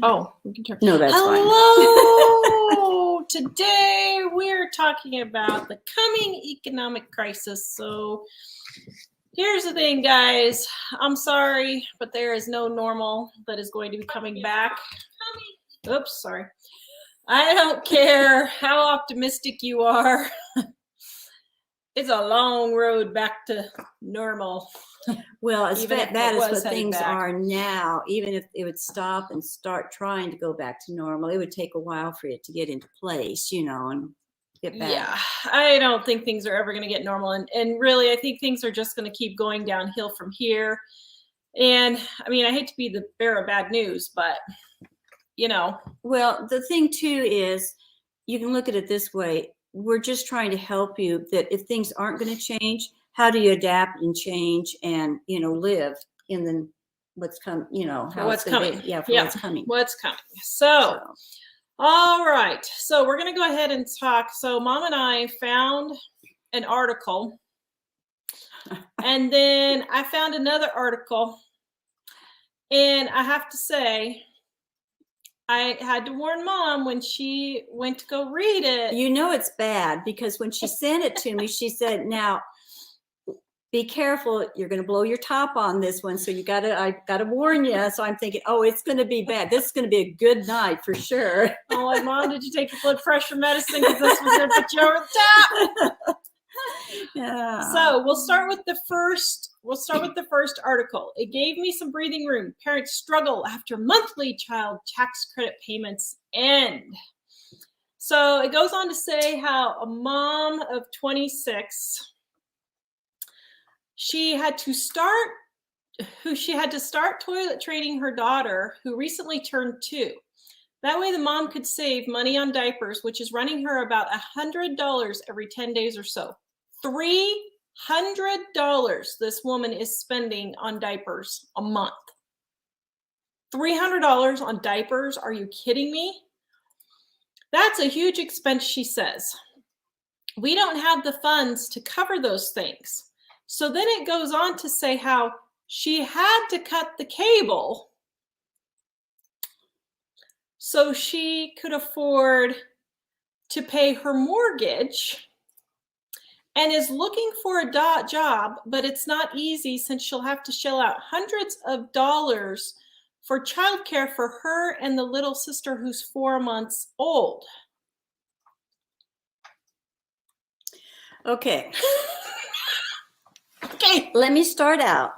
Oh, we can turn. No, that's fine. Hello! Today we're talking about the coming economic crisis. So here's the thing, guys. I'm sorry, but there is no normal that is going to be coming back. Oops, sorry. I don't care how optimistic you are. It's a long road back to normal. Well, as bad as what things back. are now, even if it would stop and start trying to go back to normal, it would take a while for it to get into place, you know, and get back. Yeah, I don't think things are ever going to get normal. And really, I think things are just going to keep going downhill from here. And I mean, I hate to be the bearer of bad news, but, you know. Well, the thing, too, is you can look at it this way. We're just trying to help you that if things aren't going to change, how do you adapt and change and, you know, live in the what's coming, you know, how what's coming. Yeah, for what's coming. What's coming. So, all right. So we're going to go ahead and talk. So Mom and I found an article. And then I found another article. And I have to say, I had to warn Mom when she went to go read it. You know it's bad because when she sent it to me, she said, now, be careful, you're going to blow your top on this one. So I got to warn you. So I'm thinking, oh, it's going to be bad. This is going to be a good night for sure. I'm like, Mom, did you take your blood pressure medicine? Because this was going to put you over the top. Yeah. So we'll start with the first article. It gave me some breathing room. Parents struggle after monthly child tax credit payments end. So it goes on to say how a mom of 26, she had to start toilet training her daughter, who recently turned 2. That way the mom could save money on diapers, which is running her about $100 every 10 days or so. $300 this woman is spending on diapers a month. $300 on diapers? Are you kidding me? That's a huge expense, she says. We don't have the funds to cover those things. So then it goes on to say how she had to cut the cable so she could afford to pay her mortgage, and is looking for a job, but it's not easy since she'll have to shell out hundreds of dollars for childcare for her and the little sister who's 4 months old. Okay. Okay, let me start out.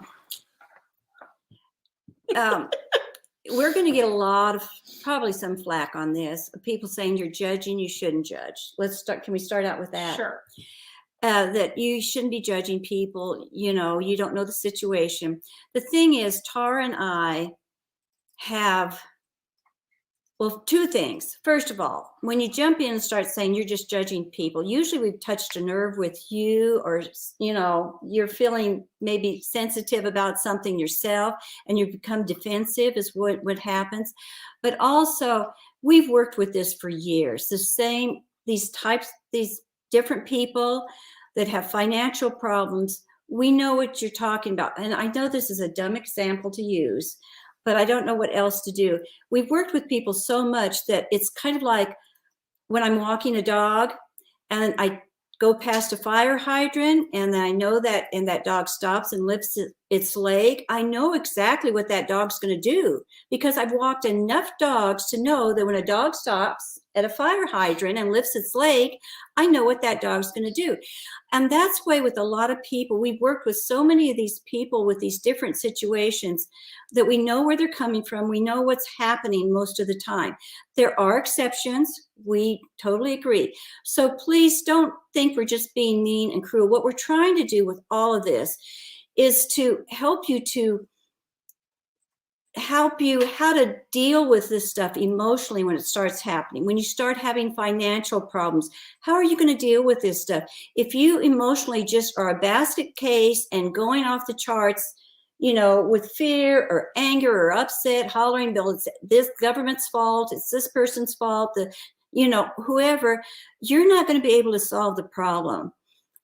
We're going to get a lot of, probably some flack on this. People saying you're judging, you shouldn't judge. Let's start. Can we start out with that? Sure. That you shouldn't be judging people. You know, you don't know the situation. The thing is, Tara and I have, well, 2 things. First of all, when you jump in and start saying you're just judging people, usually we've touched a nerve with you, or, you know, you're feeling maybe sensitive about something yourself and you become defensive is what happens. But also, we've worked with this for years. These different people that have financial problems, we know what you're talking about. And I know this is a dumb example to use, but I don't know what else to do. We've worked with people so much that it's kind of like when I'm walking a dog and I go past a fire hydrant and I know that, and that dog stops and lifts its leg. I know exactly what that dog's going to do because I've walked enough dogs to know that when a dog stops at a fire hydrant and lifts its leg, I know what that dog's going to do. And that's why with a lot of people, we've worked with so many of these people with these different situations that we know where they're coming from. We know what's happening most of the time. There are exceptions. We totally agree. So please don't think we're just being mean and cruel. What we're trying to do with all of this is to help you how to deal with this stuff emotionally when it starts happening. When you start having financial problems, how are you going to deal with this stuff? If you emotionally just are a basket case and going off the charts, you know, with fear or anger or upset, hollering, Bill, it's this government's fault, it's this person's fault, whoever, you're not going to be able to solve the problem.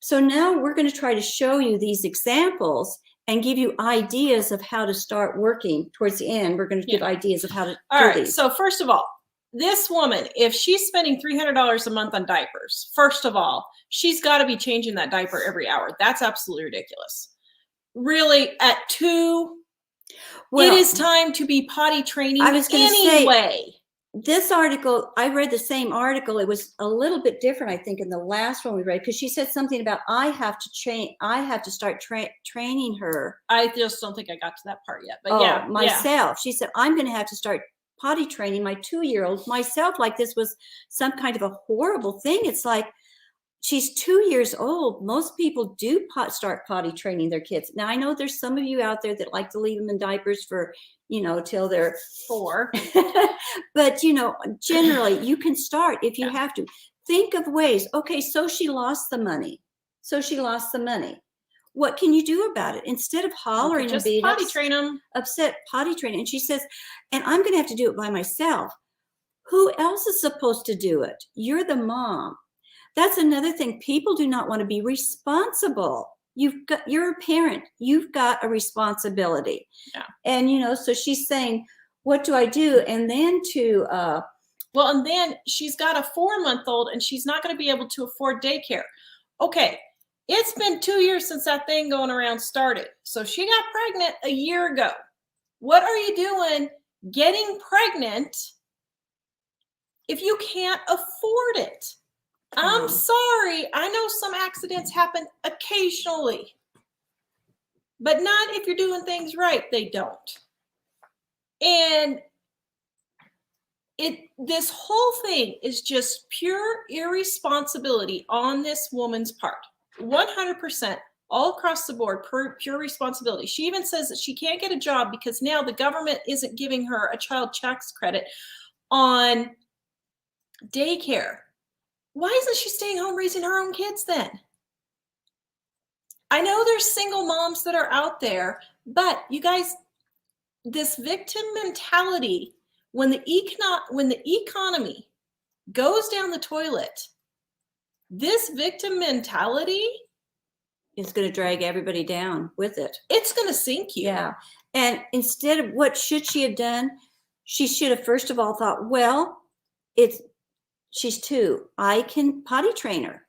So now we're going to try to show you these examples and give you ideas of how to start working. Towards the end, we're going to give ideas of how to do these. So first of all, this woman, if she's spending $300 a month on diapers, first of all, she's got to be changing that diaper every hour. That's absolutely ridiculous. Really, at 2, it is time to be potty training anyway. This article, I read the same article. It was a little bit different, I think, in the last one we read, because she said something about I have to start training her. I just don't think I got to that part yet, but myself. Yeah. She said, I'm going to have to start potty training my 2-year-old myself, like this was some kind of a horrible thing. It's like, she's 2 years old. Most people do start potty training their kids. Now, I know there's some of you out there that like to leave them in diapers for, till they're 4. But, generally you can start if you have to. Think of ways. Okay, so she lost the money. What can you do about it? Instead of hollering and being potty train them. Upset, potty training. And she says, and I'm going to have to do it by myself. Who else is supposed to do it? You're the mom. That's another thing. People do not want to be responsible. You're a parent. You've got a responsibility. Yeah. And, so she's saying, what do I do? And then and then she's got a 4-month-old and she's not going to be able to afford daycare. Okay. It's been 2 years since that thing going around started. So she got pregnant a year ago. What are you doing getting pregnant if you can't afford it? I'm sorry. I know some accidents happen occasionally, but not if you're doing things right. They don't. And this whole thing is just pure irresponsibility on this woman's part. 100%, all across the board, pure responsibility. She even says that she can't get a job because now the government isn't giving her a child tax credit on daycare. Why isn't she staying home raising her own kids then? I know there's single moms that are out there, but you guys, this victim mentality, when the economy goes down the toilet, this victim mentality is going to drag everybody down with it. It's going to sink you. Yeah. And instead of what should she have done? She should have first of all thought, well, she's 2. I can potty train her.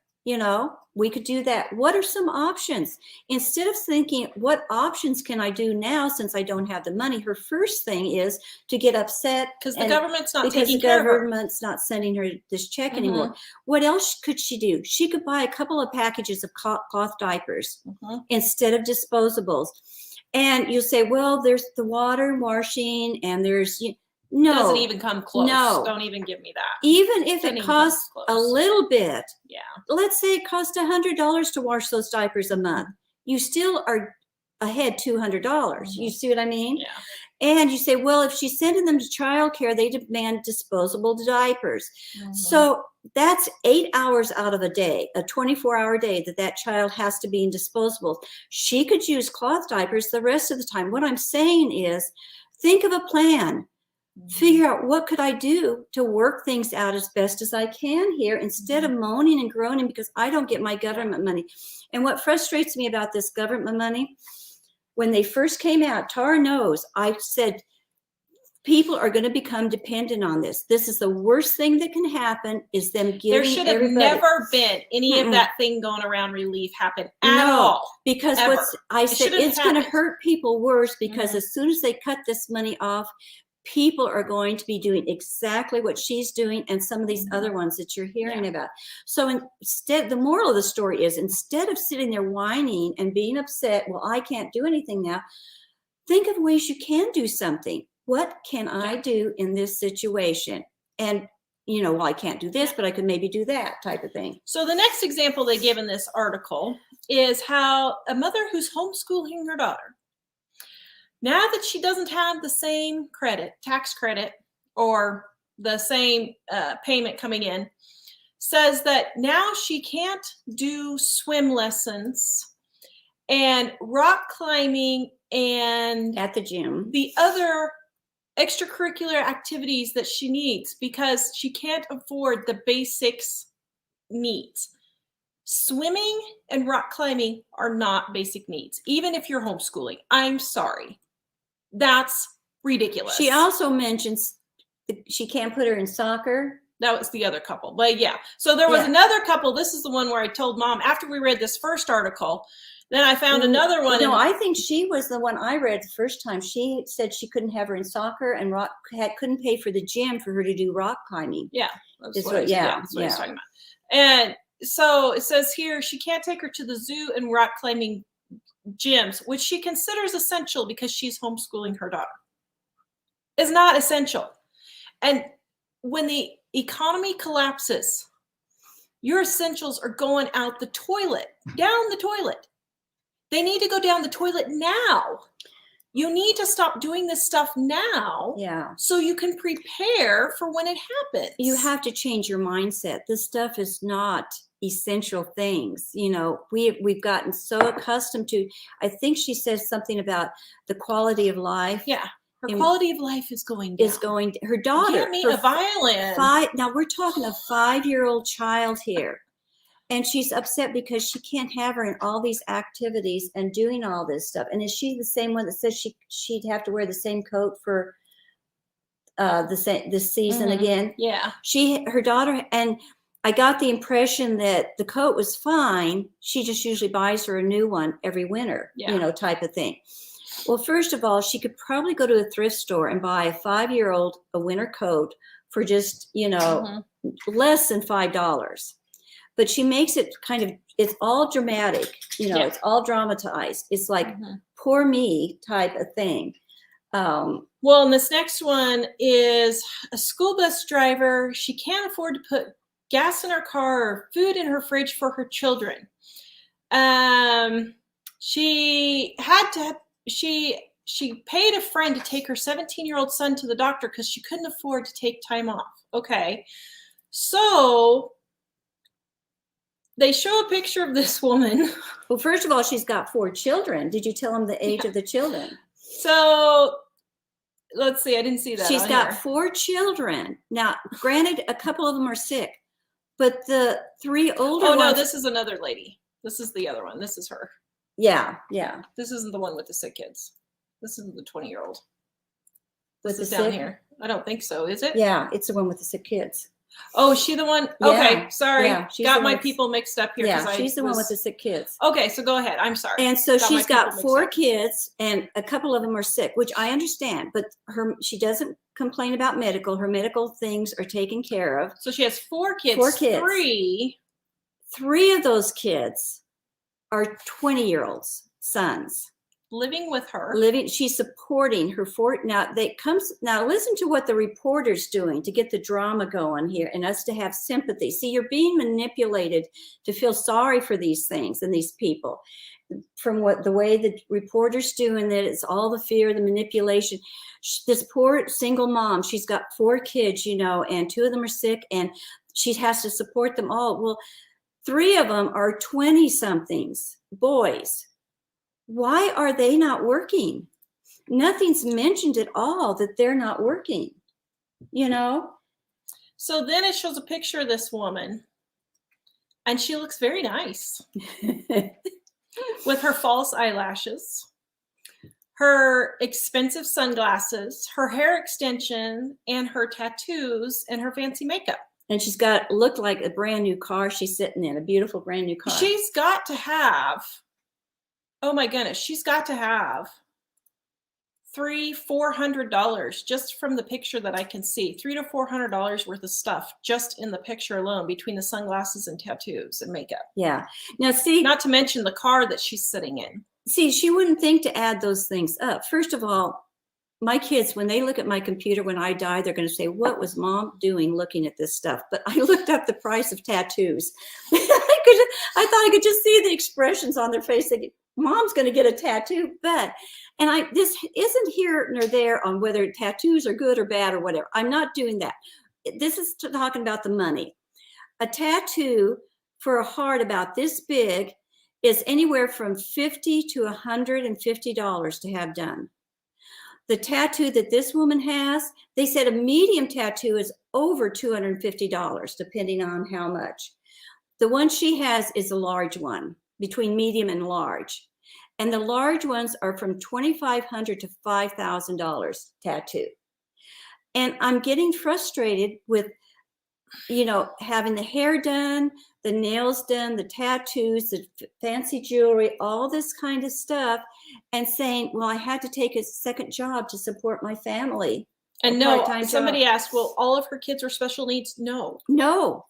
We could do that. What are some options? Instead of thinking, what options can I do now since I don't have the money? Her first thing is to get upset because the government's not taking care of her. Because the government's not sending her this check anymore. What else could she do? She could buy a couple of packages of cloth diapers instead of disposables. And you'll say, well, there's the water washing and there's no, doesn't even come close. No, don't even give me that. Even if it costs a little bit, yeah. Let's say it costs $100 to wash those diapers a month. You still are ahead $200. You see what I mean? Yeah. And you say, well, if she's sending them to childcare, they demand disposable diapers. So that's 8 hours out of a day, a 24-hour day that child has to be in disposables. She could use cloth diapers the rest of the time. What I'm saying is, think of a plan. Figure out what could I do to work things out as best as I can here instead of moaning and groaning because I don't get my government money. And what frustrates me about this government money, when they first came out, Tara knows, I said, people are going to become dependent on this. This is the worst thing that can happen is them giving There should have never been any of that thing going around relief happen at all. Because I said it's going to hurt people worse because as soon as they cut this money off, people are going to be doing exactly what she's doing and some of these other ones that you're hearing about. So instead, the moral of the story is instead of sitting there whining and being upset, well, I can't do anything now, think of ways you can do something. What can I do in this situation? And, well, I can't do this, but I could maybe do that type of thing. So the next example they give in this article is how a mother who's homeschooling her daughter, now that she doesn't have the same tax credit, or the same payment coming in, says that now she can't do swim lessons and rock climbing and at the gym, the other extracurricular activities that she needs because she can't afford the basics needs. Swimming and rock climbing are not basic needs, even if you're homeschooling. I'm sorry. That's ridiculous. She also mentions she can't put her in soccer. That was the other couple. But yeah. So there was another couple. This is the one where I told Mom, after we read this first article, then I found another one. No, I think she was the one I read the first time. She said she couldn't have her in soccer and couldn't pay for the gym for her to do rock climbing. Yeah. That's what I was talking about. And so it says here, she can't take her to the zoo and rock climbing gyms, which she considers essential because she's homeschooling her daughter. Is not essential. And when the economy collapses, your essentials are going out the toilet, down the toilet. They need to go down the toilet now. You need to stop doing this stuff now. Yeah. So you can prepare for when it happens. You have to change your mindset. This stuff is not essential things. You know, we've gotten so accustomed to, I think she says something about the quality of life. Yeah. Her quality of life is going down. Her daughter. Get me a violin. Now we're talking a 5-year-old child here. And she's upset because she can't have her in all these activities and doing all this stuff. And is she the same one that says she'd have to wear the same coat for this season again? Yeah. Her daughter, and I got the impression that the coat was fine. She just usually buys her a new one every winter, type of thing. Well, first of all, she could probably go to a thrift store and buy a 5-year-old a winter coat for just, less than $5. But she makes it it's all dramatic, it's all dramatized. It's like poor me type of thing. Well, and this next one is a school bus driver. She can't afford to put gas in her car or food in her fridge for her children. She paid a friend to take her 17-year-old son to the doctor because she couldn't afford to take time off. Okay. So they show a picture of this woman. Well, first of all, she's got 4 children. Did you tell them the age of the children? So let's see. I didn't see that. She's got 4 children. Now, granted, a couple of them are sick, but the 3 older ones. No, this is another lady. This is the other one. This is her. Yeah. This isn't the one with the sick kids. This isn't the 20-year-old. This is down here. I don't think so. Is it? Yeah, it's the one with the sick kids. Oh, is she the one? Yeah. Okay, sorry. Yeah, got my people mixed up here. Yeah, she's the one with the sick kids. Okay, so go ahead. I'm sorry. And so she's got 4 kids, and a couple of them are sick, which I understand. But she doesn't complain about medical. Her medical things are taken care of. So she has 4 kids. 4 kids. 3 of those kids are 20-year-old sons. Living with her. She's supporting her 4. Now listen to what the reporter's doing to get the drama going here and us to have sympathy. See, you're being manipulated to feel sorry for these things and these people. From the way the reporter's doing that, it's all the fear, the manipulation. This poor single mom, she's got 4 kids, and 2 of them are sick, and she has to support them all. Well, 3 of them are 20-somethings, boys. Why are they not working? Nothing's mentioned at all that they're not working, So then it shows a picture of this woman, and she looks very nice with her false eyelashes, her expensive sunglasses, her hair extension, and her tattoos, and her fancy makeup. And she's looked like a brand new car she's sitting in, a beautiful brand new car. She's got to have, oh my goodness, she's got to have $300-400 just from the picture that I can see. $300 to $400 worth of stuff just in the picture alone, between the sunglasses and tattoos and makeup. Yeah. Now see, not to mention the car that she's sitting in. See, she wouldn't think to add those things up. First of all, my kids, when they look at my computer when I die, they're going to say, what was Mom doing looking at this stuff? But I looked up the price of tattoos. I thought I could just see the expressions on their face. Mom's going to get a tattoo. This isn't here nor there on whether tattoos are good or bad or whatever. I'm not doing that. This is talking about the money. A tattoo for a heart about this big is anywhere from $50 to $150 to have done. The tattoo that this woman has, they said a medium tattoo is over $250, depending on how much. The one she has is a large one, between medium and large. And the large ones are from $2,500 to $5,000 tattoo. And I'm getting frustrated with, having the hair done, the nails done, the tattoos, the fancy jewelry, all this kind of stuff, and saying, well, I had to take a second job to support my family. And no, somebody asked, well, all of her kids were special needs? No,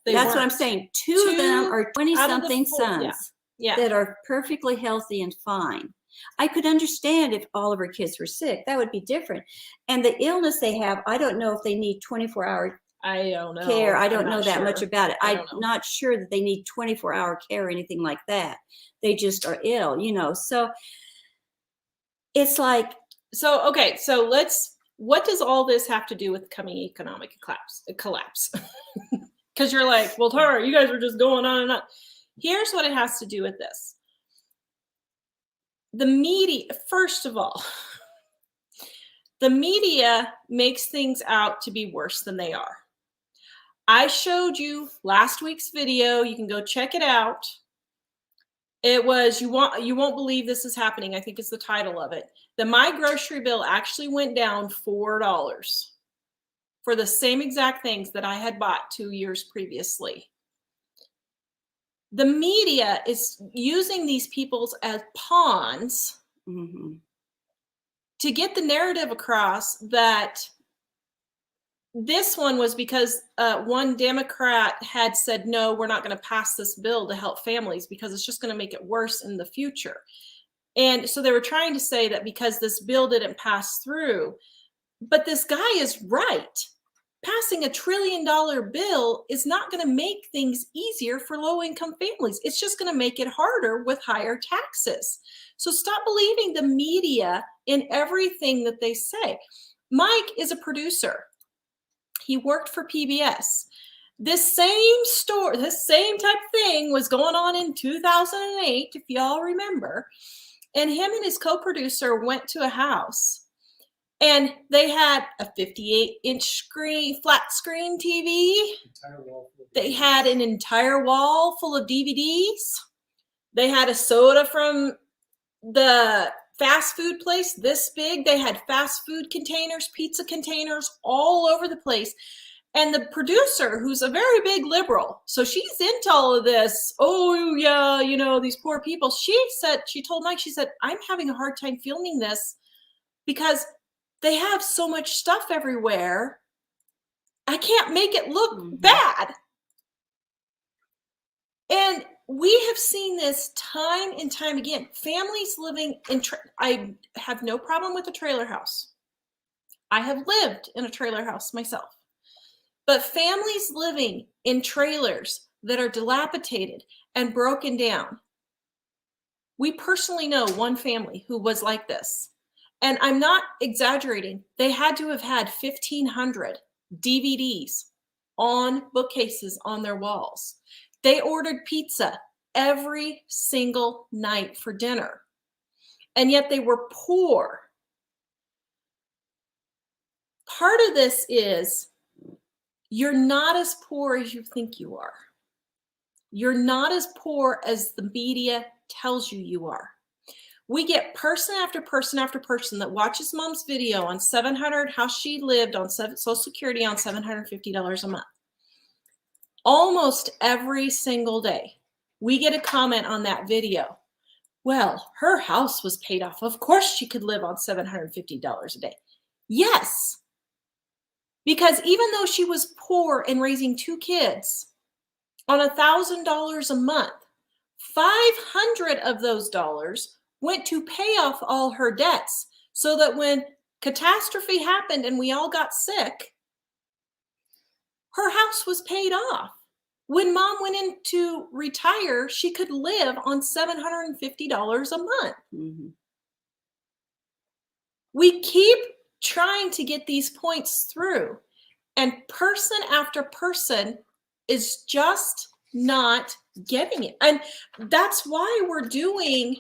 that's what I'm saying. Two of them are 20-something sons that are perfectly healthy and fine. I could understand if all of her kids were sick. That would be different. And the illness they have, I don't know if they need 24-hour care. I don't know that much about it. I'm not sure that they need 24-hour care or anything like that. They just are ill, So it's like, okay. So what does all this have to do with coming economic collapse? Because you're like, well, Tara, you guys are just going on and on. Here's what it has to do with this. The media, first of all, the media makes things out to be worse than they are. I showed you last week's video. You can go check it out. It was, you won't believe this is happening, I think is the title of it. That my grocery bill actually went down $4 for the same exact things that I had bought 2 years previously. The media is using these people as pawns to get the narrative across that this one was because one Democrat had said, no, we're not going to pass this bill to help families because it's just going to make it worse in the future. And so they were trying to say that because this bill didn't pass through, but this guy is right. Passing $1 trillion bill is not going to make things easier for low-income families. It's just going to make it harder with higher taxes. So stop believing the media in everything that they say. Mike is a producer. He worked for PBS. This same story, this same type of thing was going on in 2008, if y'all remember. And him and his co-producer went to a house. And they had a 58-inch flat screen TV. They had an entire wall full of DVDs. They had a soda from the fast food place this big. They had fast food containers, pizza containers all over the place. And the producer, who's a very big liberal, so she's into all of this. Oh, yeah, these poor people. She told Mike, she said, I'm having a hard time filming this because they have so much stuff everywhere. I can't make it look bad. And we have seen this time and time again. Families living in, I have no problem with a trailer house. I have lived in a trailer house myself. But families living in trailers that are dilapidated and broken down. We personally know one family who was like this. And I'm not exaggerating. They had to have had 1,500 DVDs on bookcases on their walls. They ordered pizza every single night for dinner. And yet they were poor. Part of this is you're not as poor as you think you are. You're not as poor as the media tells you are. We get person after person after person that watches mom's video on 700, how she lived on Social Security on $750 a month. Almost every single day, we get a comment on that video. Well, her house was paid off. Of course she could live on $750 a day. Yes, because even though she was poor and raising 2 kids on $1,000 a month, 500 of those dollars went to pay off all her debts so that when catastrophe happened and we all got sick, her house was paid off. When mom went in to retire, she could live on $750 a month. We keep trying to get these points through, and person after person is just not getting it. And that's why we're doing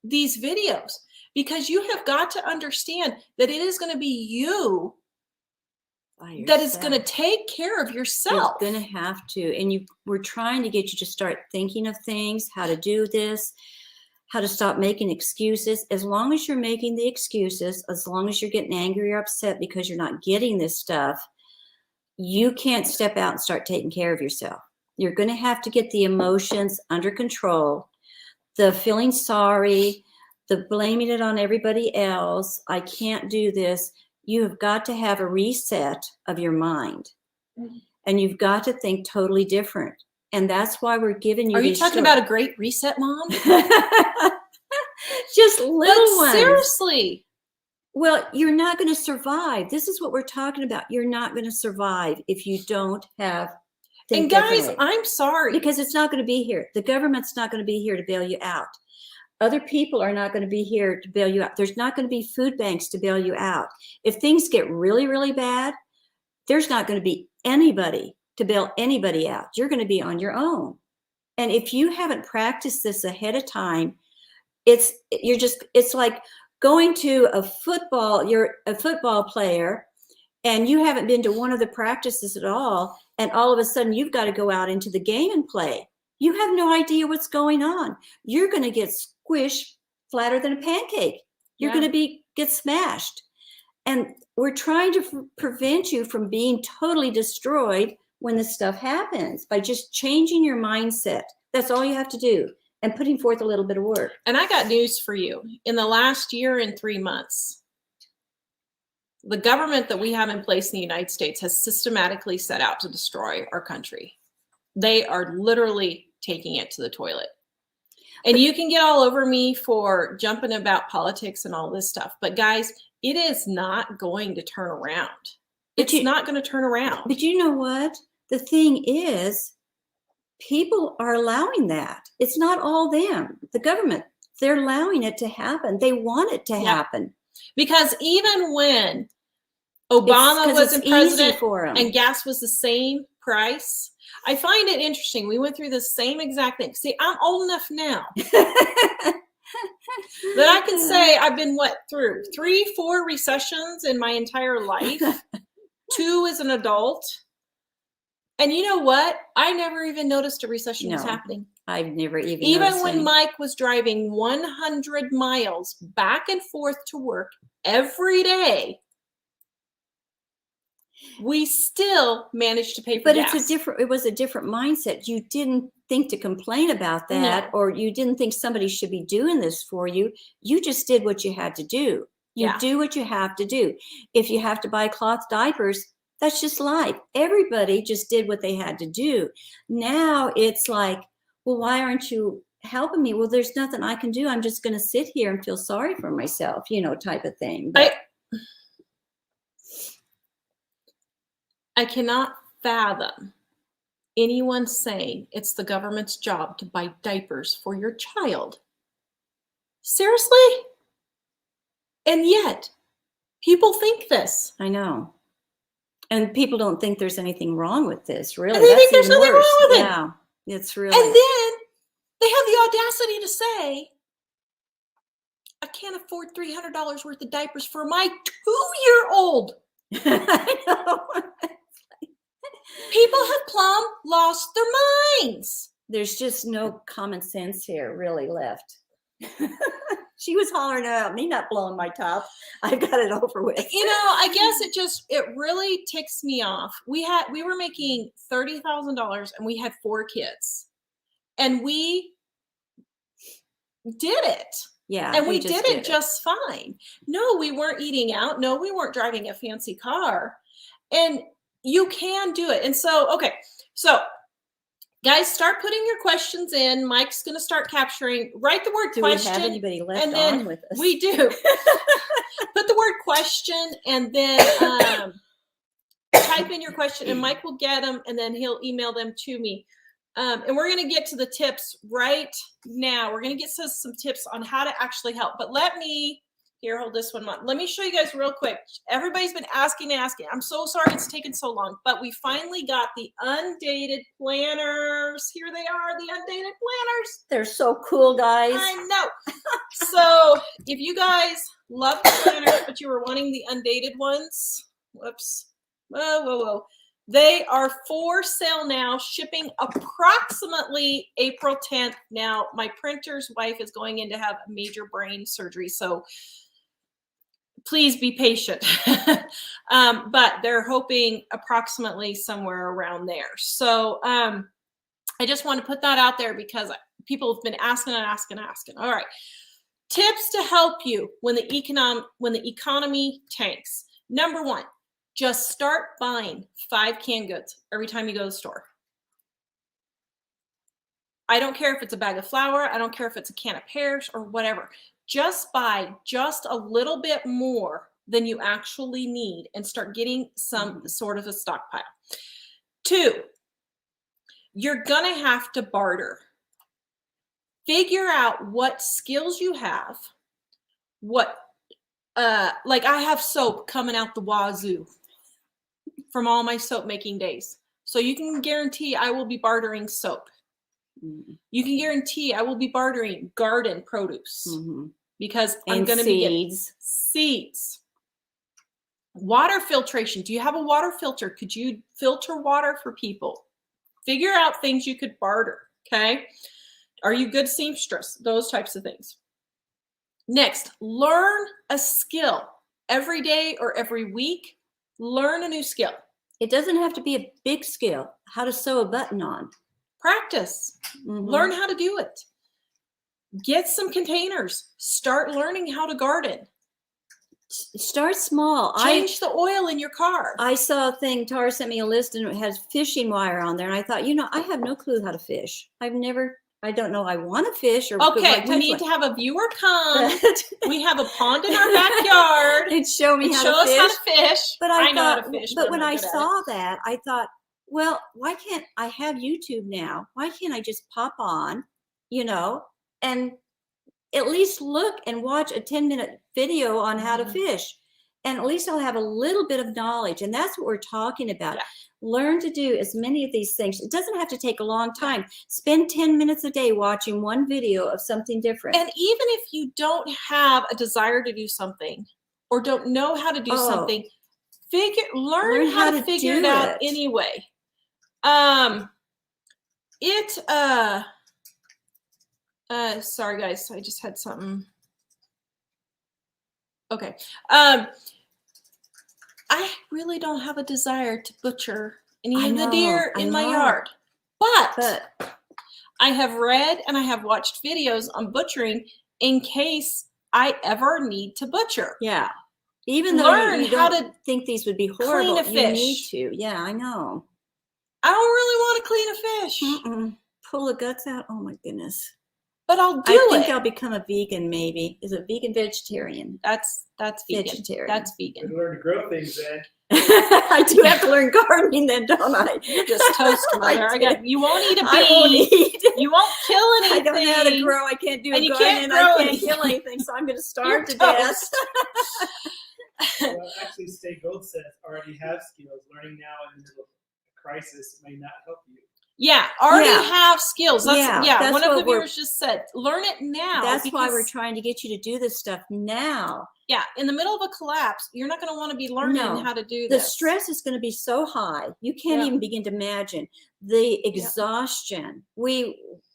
these videos, because you have got to understand that it is going to be you that is going to take care of yourself. You're going to have to. And we're trying to get you to start thinking of things, how to do this, how to stop making excuses. As long as you're making the excuses, as long as you're getting angry or upset because you're not getting this stuff, you can't step out and start taking care of yourself. You're going to have to get the emotions under control, the feeling sorry, the blaming it on everybody else. I can't do this. You have got to have a reset of your mind, and you've got to think totally different. And that's why we're giving you. Are you talking about a great reset, Mom? Just little ones. Seriously. Well, you're not going to survive. This is what we're talking about. You're not going to survive if you don't have. And guys, I'm sorry. Because it's not going to be here. The government's not going to be here to bail you out. Other people are not going to be here to bail you out. There's not going to be food banks to bail you out. If things get really, really bad, there's not going to be anybody to bail anybody out. You're going to be on your own. And if you haven't practiced this ahead of time, it's like going to a football, you're a football player and you haven't been to one of the practices at all. And all of a sudden you've got to go out into the game and play. You have no idea what's going on. You're going to get squished flatter than a pancake. You're going to get smashed. And we're trying to prevent you from being totally destroyed when this stuff happens by just changing your mindset. That's all you have to do, and putting forth a little bit of work. And I got news for you. In the last year and 3 months, the government that we have in place in the United States has systematically set out to destroy our country. They are literally taking it to the toilet. And you can get all over me for jumping about politics and all this stuff. But guys, it is not going to turn around. It's not going to turn around. But you know what? The thing is, people are allowing that. It's not all them. The government, they're allowing it to happen. They want it to happen. Because even when Obama was president for him, and gas was the same price, I find it interesting. We went through the same exact thing. See, I'm old enough now that I can say I've been through 3-4 recessions in my entire life, 2 as an adult. And you know what? I never even noticed a recession was happening. I've never even when Mike was driving 100 miles back and forth to work every day, we still managed to pay for gas. But it was a different mindset. You didn't think to complain about that, or you didn't think somebody should be doing this for you. You just did what you had to do. You do what you have to do. If you have to buy cloth diapers, that's just life. Everybody just did what they had to do. Now it's like, well, why aren't you helping me? Well, there's nothing I can do. I'm just going to sit here and feel sorry for myself, type of thing. But I cannot fathom anyone saying it's the government's job to buy diapers for your child. Seriously? And yet, people think this. I know. And people don't think there's anything wrong with this, really. And they think there's nothing wrong with it. Yeah, it's really. And then they have the audacity to say, I can't afford $300 worth of diapers for my 2-year-old. I know. People have plumb lost their minds. There's just no common sense here really left. She was hollering at me, not blowing my top. I got it over with. I guess it really ticks me off. We were making $30,000 and we had 4 kids. And we did it. Yeah. And we did it just fine. No, we weren't eating out. No, we weren't driving a fancy car. And you can do it. And so, okay. So guys, start putting your questions in. Mike's going to start capturing. Write the word question. Do we have anybody left and then on with us? We do. Put the word question and then type in your question, and Mike will get them, and then he'll email them to me. And we're going to get to the tips right now. We're going to get some tips on how to actually help. But here, hold this one. Let me show you guys real quick. Everybody's been asking. I'm so sorry it's taken so long, but we finally got the undated planners. Here they are, the undated planners. They're so cool, guys. I know. So if you guys love the planners, but you were wanting the undated ones, whoops, Whoa, whoa, whoa. They are for sale now, shipping approximately April 10th. Now, my printer's wife is going in to have a major brain surgery, so please be patient. But they're hoping approximately somewhere around there. So I just want to put that out there because people have been asking and asking and asking. All right. Tips to help you when the economy tanks. Number one, just start buying 5 canned goods every time you go to the store. I don't care if it's a bag of flour. I don't care if it's a can of pears or whatever. Just buy just a little bit more than you actually need and start getting some sort of a stockpile. 2, you're going to have to barter. Figure out what skills you have. What, like I have soap coming out the wazoo from all my soap making days. So you can guarantee I will be bartering soap. You can guarantee I will be bartering garden produce because I'm going to be getting seeds. Water filtration. Do you have a water filter? Could you filter water for people? Figure out things you could barter. Okay. Are you good seamstress? Those types of things. Next, learn a skill every day or every week. Learn a new skill. It doesn't have to be a big skill. How to sew a button on. Practice. Learn how to do it. Get some containers. Start learning how to garden. Start small. Change the oil in your car. I saw a thing, Tara sent me a list and it has fishing wire on there. And I thought, I have no clue how to fish. I don't know I want to fish. Or okay, we need to have a viewer come. We have a pond in our backyard. And show me how to fish. Show us how to fish. But I know how to fish. But when I saw that, I thought, well, why can't I have YouTube now? Why can't I just pop on, and at least look and watch a 10-minute video on how to fish? And at least I'll have a little bit of knowledge. And that's what we're talking about. Yeah. Learn to do as many of these things. It doesn't have to take a long time. Spend 10 minutes a day watching one video of something different. And even if you don't have a desire to do something or don't know how to do something, learn how to figure it out anyway. Sorry guys, I just had something. Okay. I really don't have a desire to butcher any of the deer in my yard, but I have read and I have watched videos on butchering in case I ever need to butcher. Yeah. Even though you don't think these would be horrible, you need to. Yeah, I know. I don't really want to clean a fish. Pull the guts out. Oh my goodness. But I'll do it. I think I'll become a vegan, maybe. Is it vegan vegetarian? That's vegan. Vegetarian. That's vegan. You learn to grow things then. I do have to learn gardening then, don't I? You're just toast, mother. You won't eat a bee. I won't eat. You won't kill anything. I don't know how to grow. I can't do and a garden. And I can't kill anything, so I'm going to starve to death. Well, actually, Stay Gold says already have skills. Learning now in the middle of a crisis may not help you. Yeah, already have skills. That's one of the viewers just said. Learn it now. That's why we're trying to get you to do this stuff now. Yeah, in the middle of a collapse, you're not going to want to be learning how to do this. The stress is going to be so high. You can't even begin to imagine the exhaustion.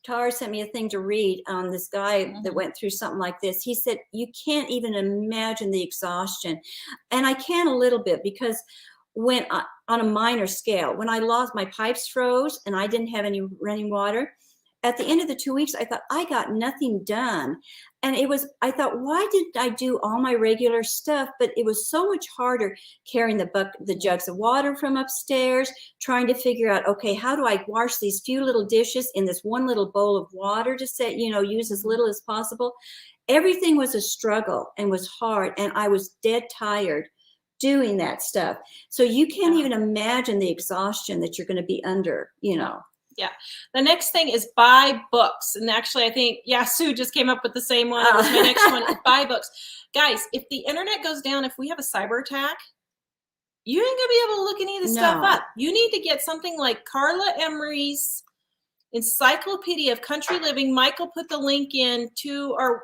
Tara sent me a thing to read on this guy that went through something like this. He said, you can't even imagine the exhaustion. And I can a little bit because on a minor scale, when I lost my pipes froze and I didn't have any running water, at the end of the 2 weeks, I thought I got nothing done. And I thought, why didn't I do all my regular stuff? But it was so much harder carrying the jugs of water from upstairs, trying to figure out, okay, how do I wash these few little dishes in this one little bowl of water to use as little as possible. Everything was a struggle and was hard. And I was dead tired doing that stuff. So you can't even imagine the exhaustion that you're going to be under, Yeah. The next thing is buy books. And actually, I think, Sue just came up with the same one. That was my next one, is buy books. Guys, if the internet goes down, if we have a cyber attack, you ain't going to be able to look any of this stuff up. You need to get something like Carla Emery's Encyclopedia of Country Living. Michael put the link in to our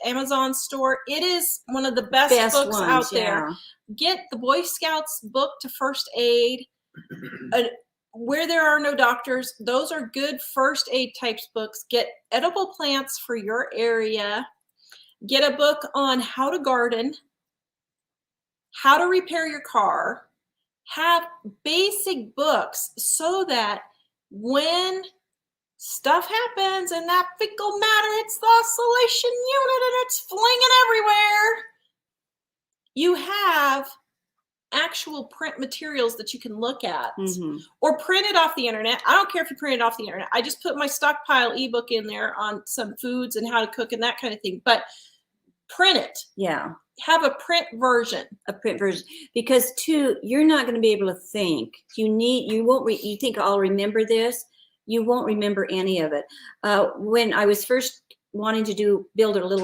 Amazon store. It is one of the best books ones, out there. Get the Boy Scouts book to first aid. Where There Are No Doctors. Those are good first aid types books. Get edible plants for your area. Get a book on how to garden, how to repair your car. Have basic books so that when stuff happens and that fecal matter hits the oscillation unit and it's flinging everywhere, you have actual print materials that you can look at, or print it off the internet. I don't care if you print it off the internet. I just put my stockpile ebook in there on some foods and how to cook and that kind of thing, but print it. Yeah. Have a print version. Because too, you're not going to be able to think. You think I'll remember this. You won't remember any of it. When I was first wanting to build a little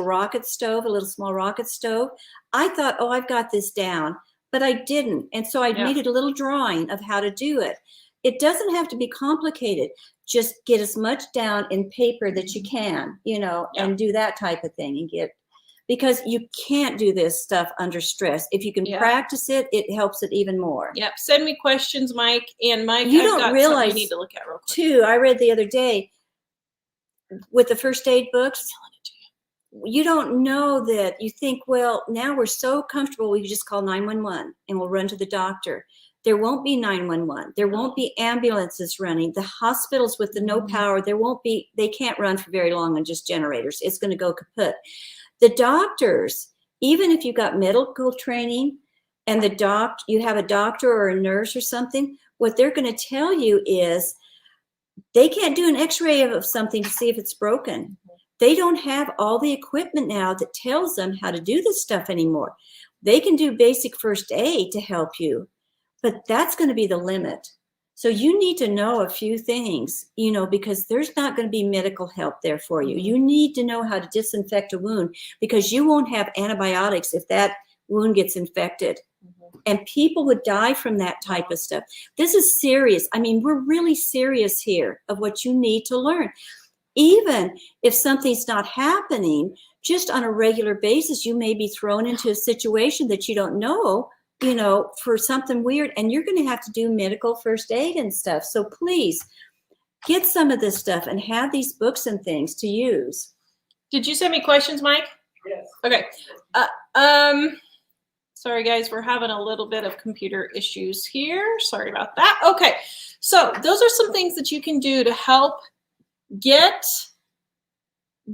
small rocket stove, I thought, oh, I've got this down, but I didn't. And so I made a little drawing of how to do it. It doesn't have to be complicated. Just get as much down in paper that you can, and do that type of thing because you can't do this stuff under stress. If you can practice it, it helps it even more. Yep. Send me questions, Mike. And Mike, you don't realize, you need to look at real quick. Too, I read the other day with the first aid books, you don't know that. You think, well, now we're so comfortable, we can just call 911 and we'll run to the doctor. There won't be 911. There won't be ambulances running. The hospitals with the no power, they can't run for very long on just generators. It's going to go kaput. The doctors, even if you got medical training and you have a doctor or a nurse or something, what they're going to tell you is they can't do an x-ray of something to see if it's broken. They don't have all the equipment now that tells them how to do this stuff anymore. They can do basic first aid to help you, but that's going to be the limit. So you need to know a few things, because there's not going to be medical help there for you. You need to know how to disinfect a wound because you won't have antibiotics if that wound gets infected. And people would die from that type of stuff. This is serious. I mean, we're really serious here of what you need to learn. Even if something's not happening, just on a regular basis, you may be thrown into a situation that you don't know, for something weird, and you're going to have to do medical first aid and stuff. So please get some of this stuff and have these books and things to use. Did you send me questions, Mike? Yes. Okay. Sorry, guys, we're having a little bit of computer issues here. Sorry about that. Okay. So those are some things that you can do to help get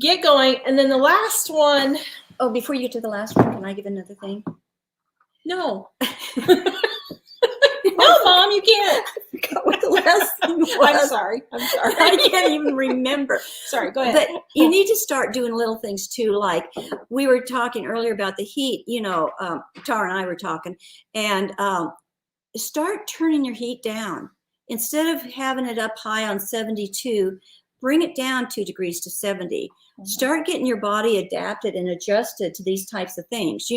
going. And then the last one. Oh, before you get to the last one, can I give another thing? No. No, Mom, you can't. I forgot what the last thing was. I'm sorry. I can't even remember. Sorry, go ahead. But you need to start doing little things too. Like we were talking earlier about the heat, Tara and I were talking, and start turning your heat down. Instead of having it up high on 72, bring it down 2 degrees to 70. Start getting your body adapted and adjusted to these types of things,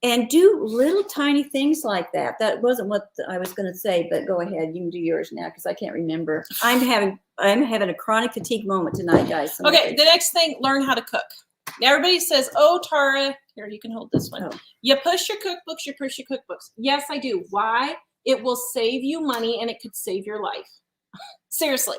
And do little tiny things like that. That wasn't what I was going to say, but go ahead. You can do yours now because I can't remember. I'm having a chronic fatigue moment tonight, guys. Okay, the next thing, learn how to cook. Everybody says, oh, Tara, here, you can hold this one. Oh. You push your cookbooks. Yes, I do. Why? It will save you money and it could save your life. Seriously.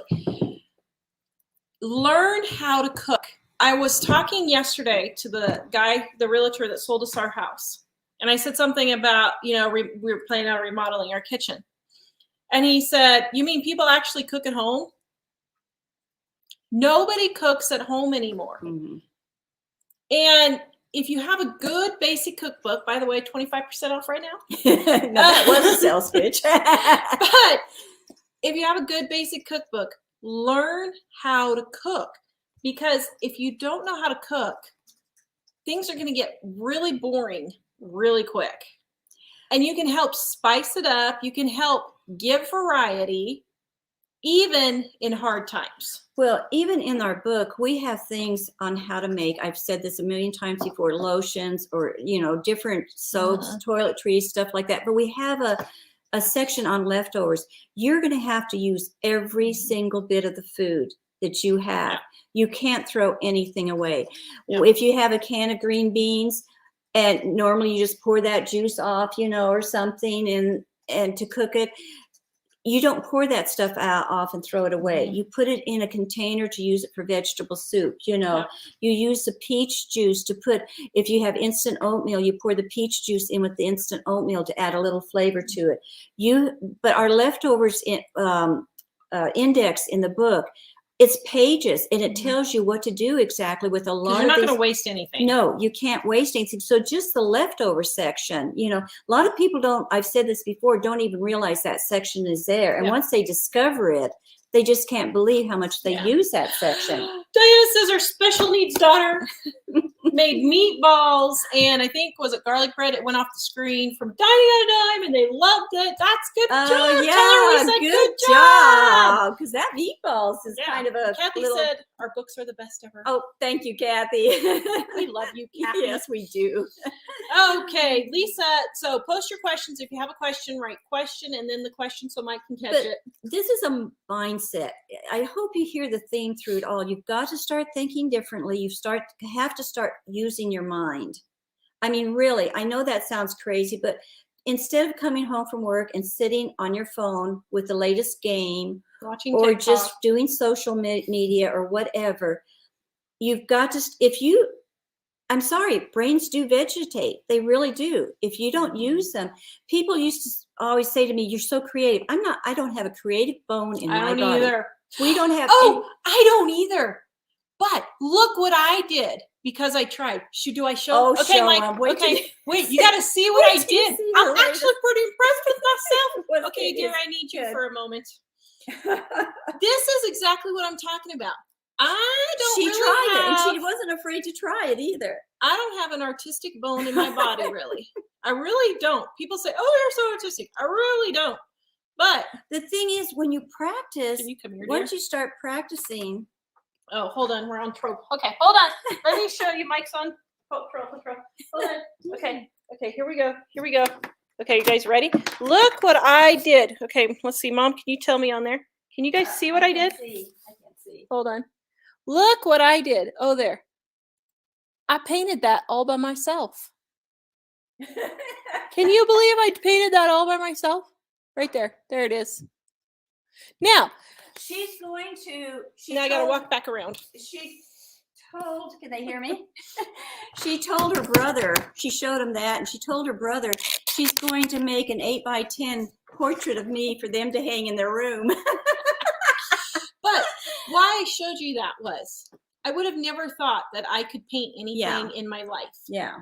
Learn how to cook. I was talking yesterday to the realtor that sold us our house. And I said something about, we were planning on remodeling our kitchen. And he said, you mean people actually cook at home? Nobody cooks at home anymore. Mm-hmm. And if you have a good basic cookbook, by the way, 25% off right now. No, that was a sales pitch. But if you have a good basic cookbook, learn how to cook. Because if you don't know how to cook, things are going to get really boring really quick. And you can help spice it up. You can help give variety, even in hard times. Well, even in our book, we have things on how to make, I've said this a million times before, lotions or, different soaps, toiletries, stuff like that. But we have a section on leftovers, you're going to have to use every single bit of the food that you have. Yeah. You can't throw anything away. Yeah. If you have a can of green beans, and normally you just pour that juice off, or something, and to cook it, you don't pour that stuff off and throw it away. Mhm. You put it in a container to use it for vegetable soup. Yeah. You use the peach juice to put, if you have instant oatmeal, you pour the peach juice in with the instant oatmeal to add a little flavor to it. But our leftovers index in the book, it's pages, and it Mhm. tells you what to do exactly with a Because lot you're of not these. going to waste anything. No, you can't waste anything. So just the leftover section, a lot of people don't, I've said this before, don't even realize that section is there. And Yeah. once they discover it, they just can't believe how much they Yeah. use that section. Diana says her special needs daughter made meatballs, and I think, was it garlic bread? It went off the screen from dining at a dime, and they loved it. That's good job. Tell her we said good job. Because that meatballs is Yeah. kind of a Kathy little... said our books are the best ever. Oh, thank you, Kathy. We love you, Kathy. Yes, we do. Okay, Lisa. So post your questions. If you have a question, write question and then the question so Mike can catch it. This is a mindset. I hope you hear the theme through it all. You've got to start thinking differently. You have to start using your mind. I mean, really, I know that sounds crazy, but instead of coming home from work and sitting on your phone with the latest game, Watching or TikTok. just doing social media or whatever, you've got to, I'm sorry, brains do vegetate. They really do. If you don't use them, people used to always say to me, you're so creative. I don't have a creative bone in my body. I don't either. We don't have. I don't either. But look what I did, because I tried. Do I show? Oh, okay, show Mike. 'em. Wait, you got to see what I Wait till you did. see I'm her later. actually pretty impressed with myself. What Okay, it dear, is. I need you Good. for a moment. This is exactly what I'm talking about. I don't She really tried it, have, and she wasn't afraid to try it either. I don't have an artistic bone in my body, really. I really don't. People say, "Oh, you're so artistic." I really don't. But The thing is, when you practice, can you come here, dear? once you start practicing, Oh, hold on. We're on trope. Okay, hold on. Let me show you. Mike's on trope. Hold on. Okay, here we go. Okay, you guys ready? Look what I did. Okay, let's see. Mom, can you tell me on there? Can you guys see what I did? I can't see. Hold on. Look what I did. Oh, there. I painted that all by myself. Can you believe I painted that all by myself? Right there. There it is. Now, She's going to. I got to walk back around. She told. Can they hear me? She told her brother. She showed him that, and she told her brother she's going to make an 8x10 portrait of me for them to hang in their room. But why I showed you that was I would have never thought that I could paint anything in my life. Yeah.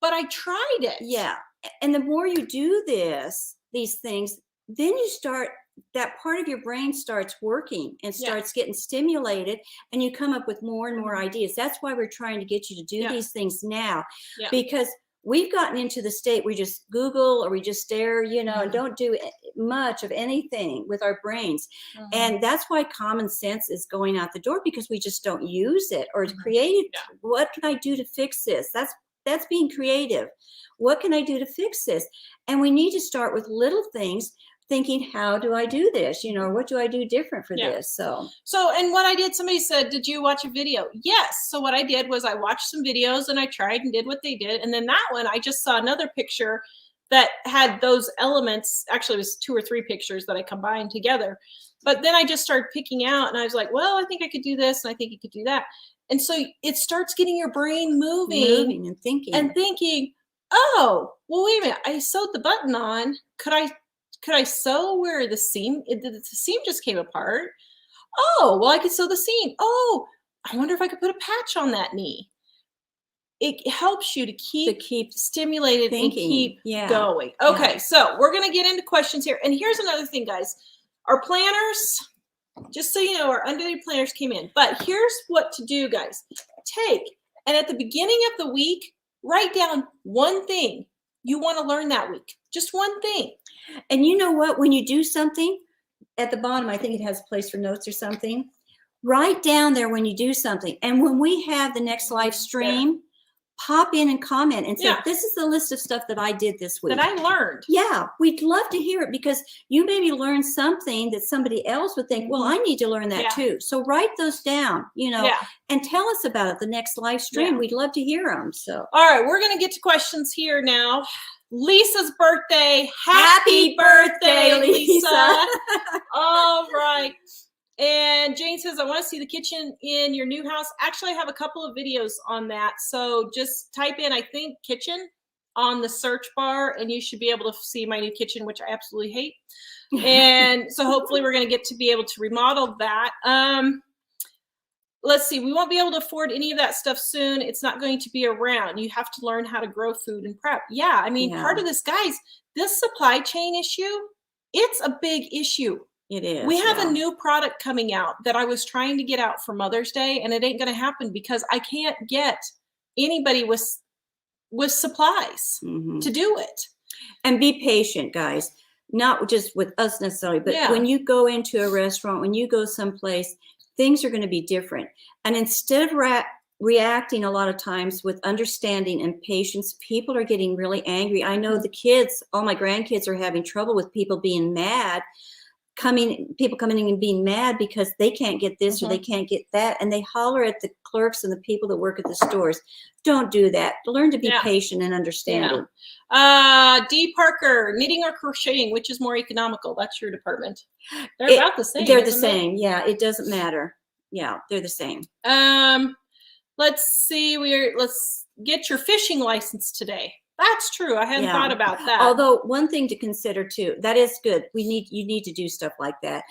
But I tried it. Yeah. And the more you do these things, then you start, that part of your brain starts working and starts getting stimulated, and you come up with more and more ideas. That's why we're trying to get you to do these things now, because we've gotten into the state we just Google or we just stare, and don't do much of anything with our brains. And that's why common sense is going out the door, because we just don't use it. Or creative. What can I do to fix this? That's being creative. What can I do to fix this? And we need to start with little things, thinking, how do I do this? What do I do different for this? So, and what I did, somebody said, did you watch a video? Yes. So what I did was I watched some videos and I tried and did what they did. And then that one, I just saw another picture that had those elements. Actually, it was 2 or 3 pictures that I combined together. But then I just started picking out, and I was like, well, I think I could do this, and I think you could do that. And so it starts getting your brain moving and thinking, oh, well, wait a minute. I sewed the button on. Could I sew where the seam just came apart? Oh, well, I could sew the seam. Oh, I wonder if I could put a patch on that knee. It helps you to keep stimulated thinking, and keep going. Okay, so we're going to get into questions here. And here's another thing, guys. Our planners, just so you know, our undated planners came in. But here's what to do, guys. And at the beginning of the week, write down one thing you want to learn that week. Just one thing. And you know what? When you do something, at the bottom, I think it has a place for notes or something. Write down there when you do something. And when we have the next live stream, pop in and comment and say, Yeah. this is the list of stuff that I did this week. That I learned. Yeah, we'd love to hear it because you maybe learned something that somebody else would think, well, I need to learn that Yeah. too. So write those down, Yeah. and tell us about it the next live stream. Yeah. We'd love to hear them. So, All right, we're going to get to questions here now. Lisa's birthday. Happy birthday, Lisa. All right. And Jane says, I want to see the kitchen in your new house. Actually, I have a couple of videos on that. So just type in, I think, kitchen on the search bar, and you should be able to see my new kitchen, which I absolutely hate. And so hopefully we're going to get to be able to remodel that. Let's see. We won't be able to afford any of that stuff soon. It's not going to be around. You have to learn how to grow food and prep. Yeah. I mean, part of this, guys, this supply chain issue, it's a big issue. It is. We have a new product coming out that I was trying to get out for Mother's Day, and it ain't going to happen because I can't get anybody with supplies to do it. And be patient, guys. Not just with us necessarily, but when you go into a restaurant, when you go someplace, things are going to be different. And instead of reacting a lot of times with understanding and patience, people are getting really angry. I know the kids, all my grandkids are having trouble with people being mad, people coming in and being mad because they can't get this or they can't get that. And they holler at the clerks and the people that work at the stores. Don't do that. Learn to be patient and understanding. D. Parker, knitting or crocheting, which is more economical? That's your department. They're about the same. They're the same. Yeah, it doesn't matter. Yeah, they're the same. Let's see. Let's get your fishing license today. That's true. I hadn't thought about that. Although one thing to consider too, that is good. You need to do stuff like that.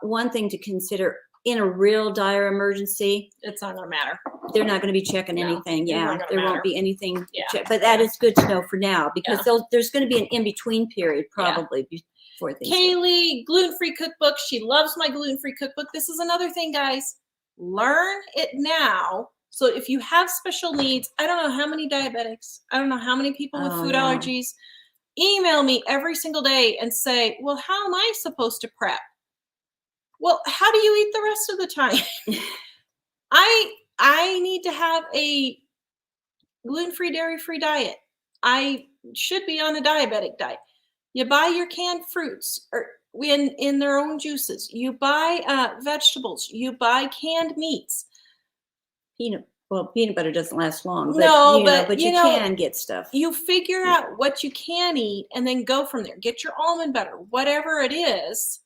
One thing to consider in a real dire emergency, it's not going to matter. They're not going to be checking anything. Yeah, there won't be anything. But that is good to know for now because there's going to be an in-between period probably before things. Kaylee, gluten-free cookbook. She loves my gluten-free cookbook. This is another thing, guys. Learn it now. So if you have special needs, I don't know how many diabetics, I don't know how many people with food allergies, email me every single day and say, well, how am I supposed to prep? Well, how do you eat the rest of the time? I need to have a gluten-free, dairy-free diet. I should be on a diabetic diet. You buy your canned fruits or in their own juices. You buy vegetables. You buy canned meats. Peanut butter doesn't last long. But you can get stuff. You figure out what you can eat and then go from there. Get your almond butter, whatever it is.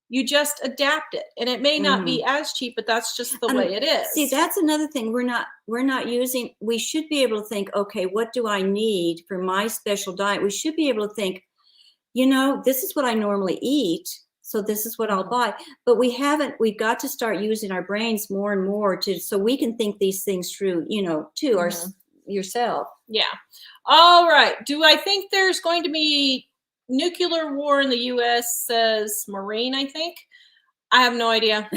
You just adapt it, and it may not be as cheap, but that's just the way it is. See, that's another thing we're not using. We should be able to think, okay, what do I need for my special diet? We should be able to think, this is what I normally eat, so this is what I'll buy. But we haven't. We've got to start using our brains more and more so we can think these things through, to yourself. Yeah. All right. Do I think there's going to be nuclear war in the U.S., says Maureen, I think. I have no idea.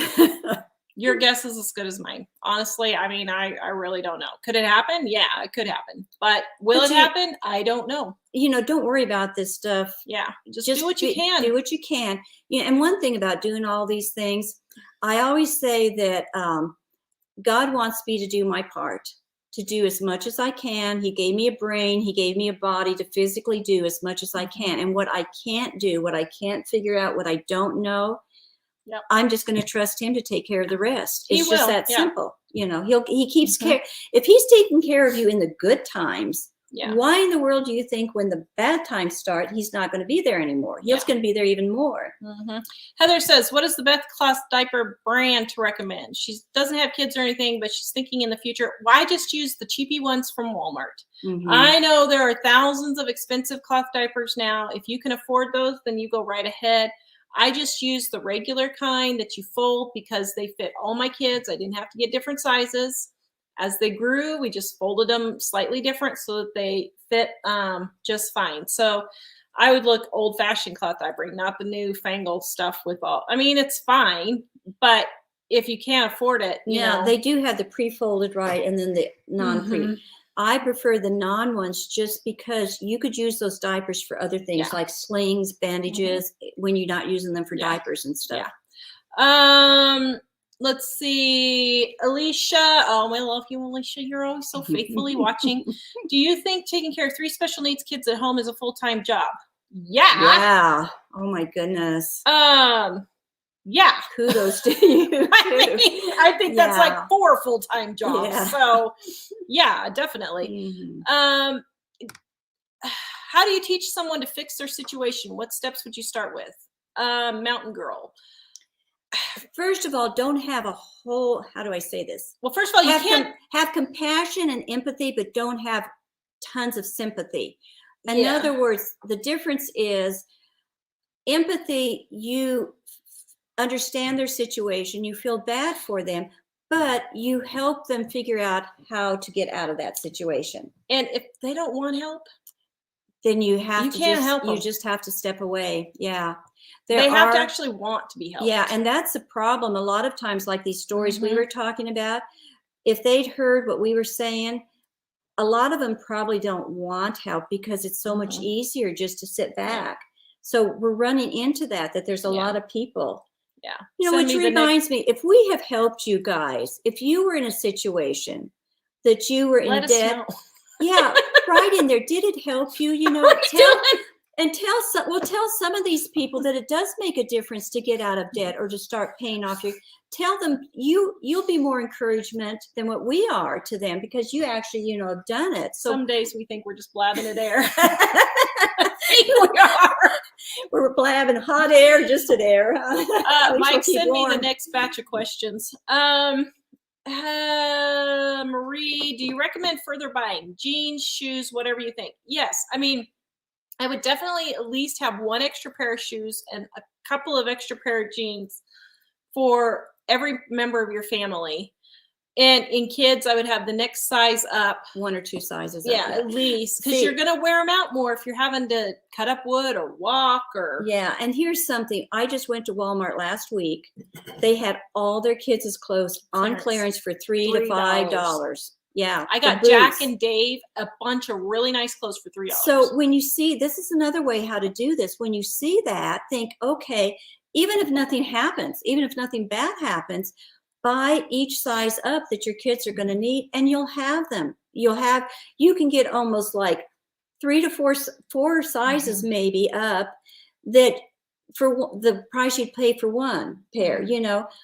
Your guess is as good as mine. Honestly, I mean, I really don't know. Could it happen? Yeah, it could happen. But will it happen? I don't know. Don't worry about this stuff. Yeah, just do what you can. Do what you can. And one thing about doing all these things, I always say that God wants me to do my part, to do as much as I can. He gave me a brain. He gave me a body to physically do as much as I can. And what I can't do, what I can't figure out, what I don't know, I'm just going to trust him to take care of the rest. It's just that simple. He keeps care. If he's taking care of you in the good times, why in the world do you think when the bad times start, he's not going to be there anymore? He's going to be there even more. Heather says, what is the best class diaper brand to recommend? She doesn't have kids or anything, but she's thinking in the future, why just use the cheapy ones from Walmart? I know there are thousands of expensive cloth diapers now. If you can afford those, then you go right ahead. I just use the regular kind that you fold because they fit all my kids. I didn't have to get different sizes. As they grew, we just folded them slightly different so that they fit just fine. So I would look old-fashioned cloth diaper, not the newfangled stuff with all. I mean, it's fine, but if you can't afford it, you know. They do have the pre-folded, right, and then the non-pre. I prefer the non ones just because you could use those diapers for other things like slings, bandages, when you're not using them for diapers and stuff. let's see, Alicia. Oh, I love you, Alicia. You're always so faithfully watching. Do you think taking care of 3 special needs kids at home is a full-time job? Yeah. Yeah. Oh my goodness. Yeah. Kudos to you. I think that's Yeah. like 4 full-time jobs. Yeah. So yeah, definitely. Mhm. How do you teach someone to fix their situation? What steps would you start with? Mountain Girl. First of all, don't have a whole, how do I say this? Well, first of all, you can't have compassion and empathy, but don't have tons of sympathy. In Yeah. other words, the difference is empathy, you understand their situation, you feel bad for them, but you help them figure out how to get out of that situation. And if they don't want help, then you have you to can't just help them. you just have to step away. Yeah. They have to actually want to be helped. Yeah, and that's the problem. A lot of times, like these stories we Mhm. were talking about, if they'd heard what we were saying, a lot of them probably don't want help because it's so much Mhm. easier just to sit back. So we're running into that there's a Yeah. lot of people. Yeah. You know, Send which me the reminds me, if we have helped you guys, if you were in a situation that you were in Let us debt, know. yeah, right in there. Did it help you? You know, tell some of these people that it does make a difference to get out of debt or to start paying off your. Tell them you'll be more encouragement than what we are to them because you actually have done it. So Some days we think we're just blabbing at air. We are. We're blabbing hot air just at air. Mike, send me the next batch of questions. Marie, do you recommend further buying jeans, shoes, whatever you think? Yes. I mean, I would definitely at least have 1 extra pair of shoes and a couple of extra pair of jeans for every member of your family. And in kids, I would have the next size up. 1 or 2 sizes Yeah, up. at least. Because you're going to wear them out more if you're having to cut up wood or walk or. Yeah, and here's something. I just went to Walmart last week. They had all their kids' clothes on clearance for $3 to $5. Yeah. I got Jack and Dave a bunch of really nice clothes for $3. So when you see, this is another way how to do this. When you see that, think, okay, even if nothing happens, even if nothing bad happens, buy each size up that your kids are going to need, and you'll have them. You can get almost like 3 to 4 sizes maybe up that for the price you'd pay for 1 pair,